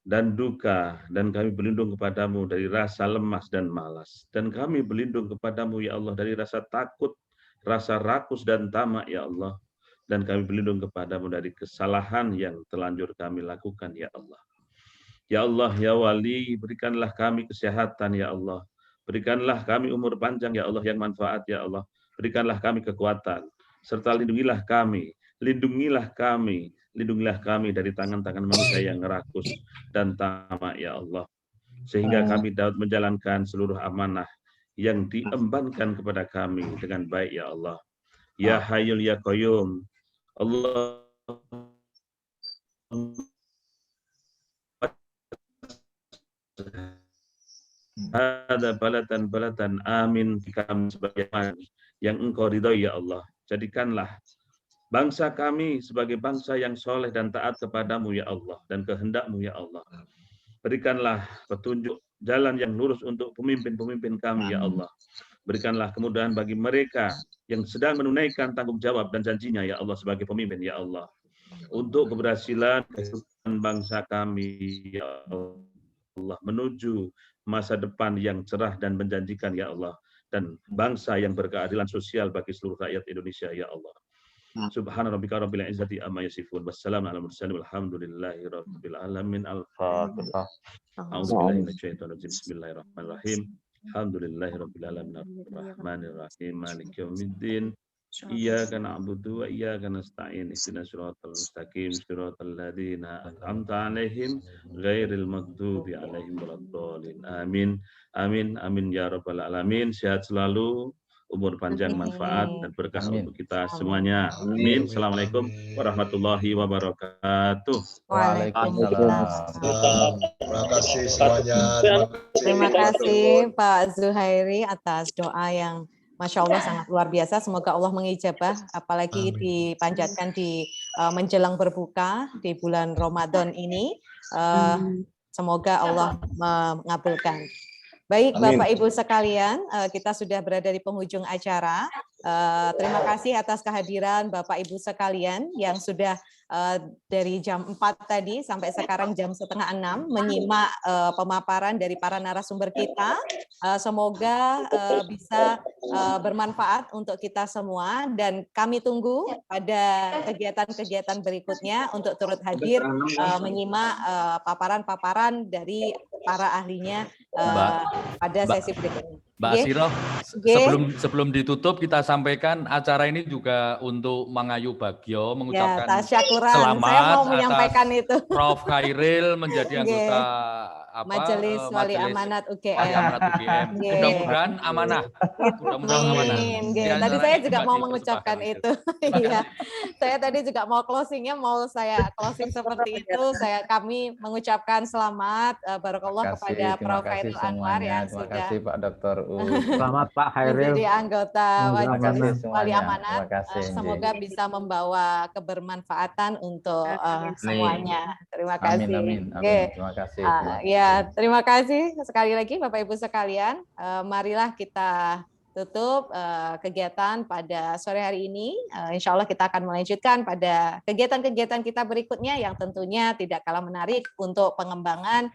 dan duka, dan kami berlindung kepadamu dari rasa lemas dan malas, dan kami berlindung kepadamu, ya Allah, dari rasa takut, rasa rakus dan tamak, ya Allah, dan kami berlindung kepadamu dari kesalahan yang telanjur kami lakukan, ya Allah. Ya Allah, Ya Wali, berikanlah kami kesehatan, ya Allah. Berikanlah kami umur panjang, ya Allah, yang manfaat, ya Allah. Berikanlah kami kekuatan, serta lindungilah kami dari tangan-tangan manusia yang rakus dan tamak, ya Allah. Sehingga kami dapat menjalankan seluruh amanah yang diembankan kepada kami dengan baik, ya Allah. Ya Hayyul Ya Qayyum, Allah ada balatan amin kami sebagaimana yang Engkau ridhoi, ya Allah. Jadikanlah bangsa kami sebagai bangsa yang soleh dan taat kepadamu, ya Allah, dan kehendak-Mu, ya Allah. Berikanlah petunjuk jalan yang lurus untuk pemimpin-pemimpin kami, ya Allah. Berikanlah kemudahan bagi mereka yang sedang menunaikan tanggung jawab dan janjinya, ya Allah, sebagai pemimpin, ya Allah. Untuk keberhasilan kehidupan bangsa kami, ya Allah, menuju masa depan yang cerah dan menjanjikan, ya Allah, dan bangsa yang berkeadilan sosial bagi seluruh rakyat Indonesia, ya Allah. Subhana rabbika rabbil izzati amma yasifun, wassalamu ala mursalin, walhamdulillahi rabbil alamin. Al-Fatihah. A'udzubillahi minasyaitonir rajim. Bismillahirrahmanirrahim. Alhamdulillahi rabbil alamin, arrahmanir rahim, maliki yaumiddin. Iyyaka na'budu wa iyyaka nasta'in. Ihdinas siratal mustaqim, siratal ladzina an'amta 'alaihim ghairil maghdubi 'alaihim waladdallin. Amin. Amin. Amin ya rabbal alamin. Sehat selalu, umur panjang, manfaat dan berkah untuk kita semuanya. Amin. Assalamualaikum warahmatullahi wabarakatuh. Waalaikumsalam. Terima kasih semuanya. Terima kasih Pak Zuhairi atas doa yang Masya Allah sangat luar biasa. Semoga Allah mengijabah, apalagi dipanjatkan di menjelang berbuka di bulan Ramadan ini. Semoga Allah mengabulkan. Baik, Bapak Ibu sekalian, kita sudah berada di penghujung acara. Terima kasih atas kehadiran Bapak Ibu sekalian yang sudah dari jam 4 tadi sampai sekarang jam 5:30 menyimak pemaparan dari para narasumber kita. Semoga bisa bermanfaat untuk kita semua, dan kami tunggu pada kegiatan-kegiatan berikutnya untuk turut hadir menyimak paparan-paparan dari para ahlinya pada sesi berikutnya. Mbak Asiroh, sebelum ditutup kita sampaikan acara ini juga untuk Mangayu Bagio mengucapkan selamat. Saya mau menyampaikan itu. Prof Khairil menjadi anggota Majelis Wali Amanat UGM. Mudah-mudahan amanah. Tadi saya juga mau mengucapkan itu. Iya. Saya tadi juga mau closingnya, mau saya closing seperti itu. Kami mengucapkan selamat barakallah kepada Prof Khairil Anwar yang sudah. Terima kasih Pak Dr. Selamat Pak Khairil. Menjadi anggota Majelis Wali Amanat. Semoga bisa membawa kebermanfaatan untuk semuanya. Terima kasih. Amin. Terima kasih. Ya, terima kasih sekali lagi Bapak Ibu sekalian. Marilah kita tutup kegiatan pada sore hari ini. Insya Allah kita akan melanjutkan pada kegiatan-kegiatan kita berikutnya yang tentunya tidak kalah menarik untuk pengembangan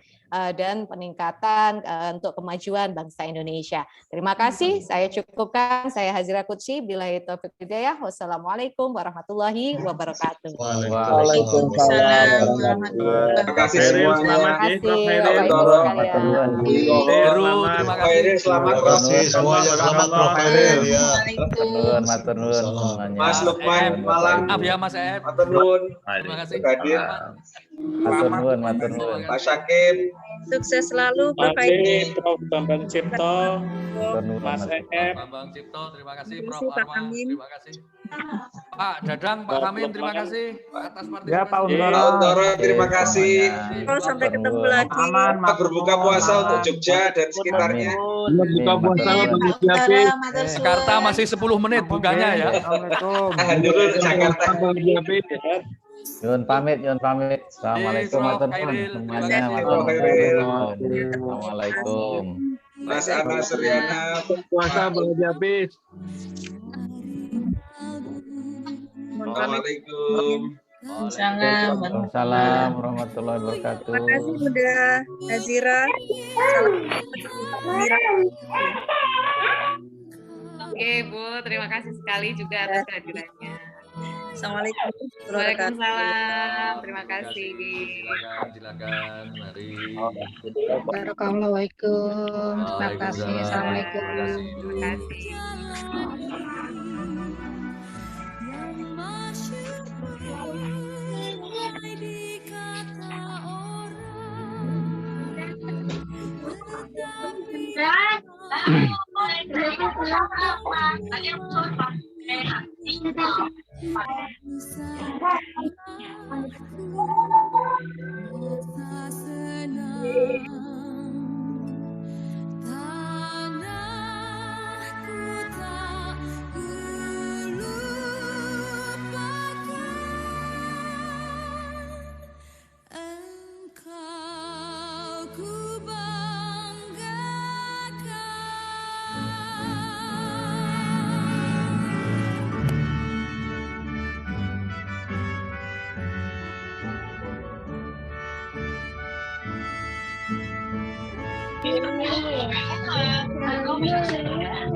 dan peningkatan untuk kemajuan bangsa Indonesia. Terima kasih, saya cukupkan. Saya Hazira Qudsi, billahi taufiq hidayah. Wassalamualaikum warahmatullahi wabarakatuh. Waalaikumsalam warahmatullahi wabarakatuh. Terima kasih semuanya. Terima kasih. Selamat kasih semuanya. Selamat Prof. Khairil ya. Matur nuwun semuanya. Mas Lukman Malang. Maaf ya Mas Ep. Matur nuwun. Terima kasih. Hadir. Matur nuwun. Pak Syakib. Sukses selalu Prof. Hairil. Prof. Bambang Cipto. Mas Ep. Bambang Cipto, terima kasih. Terima Prof. kasih, Pak Arma, Amin. terima kasih. Pak Dadang, Pak Kamim, terima kasih atas partisipasi. Ya, Pak Untoro, terima kasih. Sampai ketemu lagi. Selamat berbuka puasa untuk Jogja dan sekitarnya. Buka puasa Jakarta masih 10 menit bukanya ya. Alhamdulillah Jakarta. Yun pamit. Assalamualaikum warahmatullahi Assalamualaikum. Mas Ana Suryana. Puasa bahagia habis. Assalamualaikum. Waalaikumsalam warahmatullahi wabarakatuh. Terima kasih Bunda Hazira. Oke Bu, terima kasih sekali juga atas kehadirannya. Assalamualaikum. Waalaikumsalam. Terima kasih. Silakan. Mari. Assalamualaikum. Terima kasih. Assalamualaikum. Terima kasih. Terima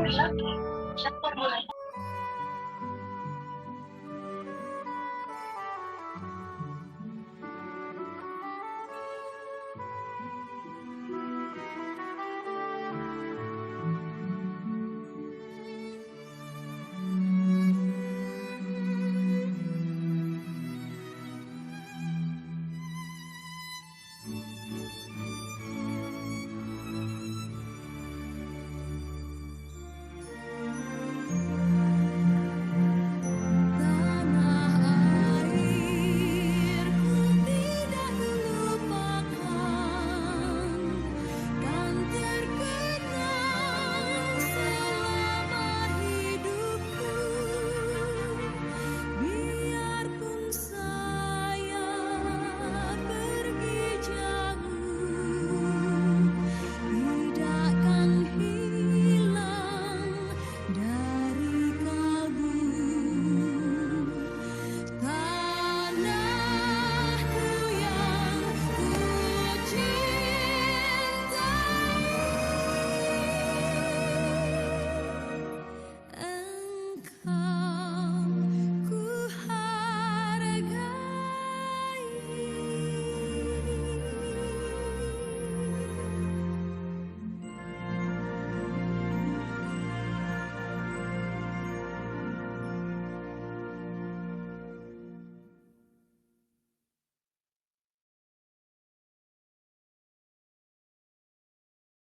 kasih.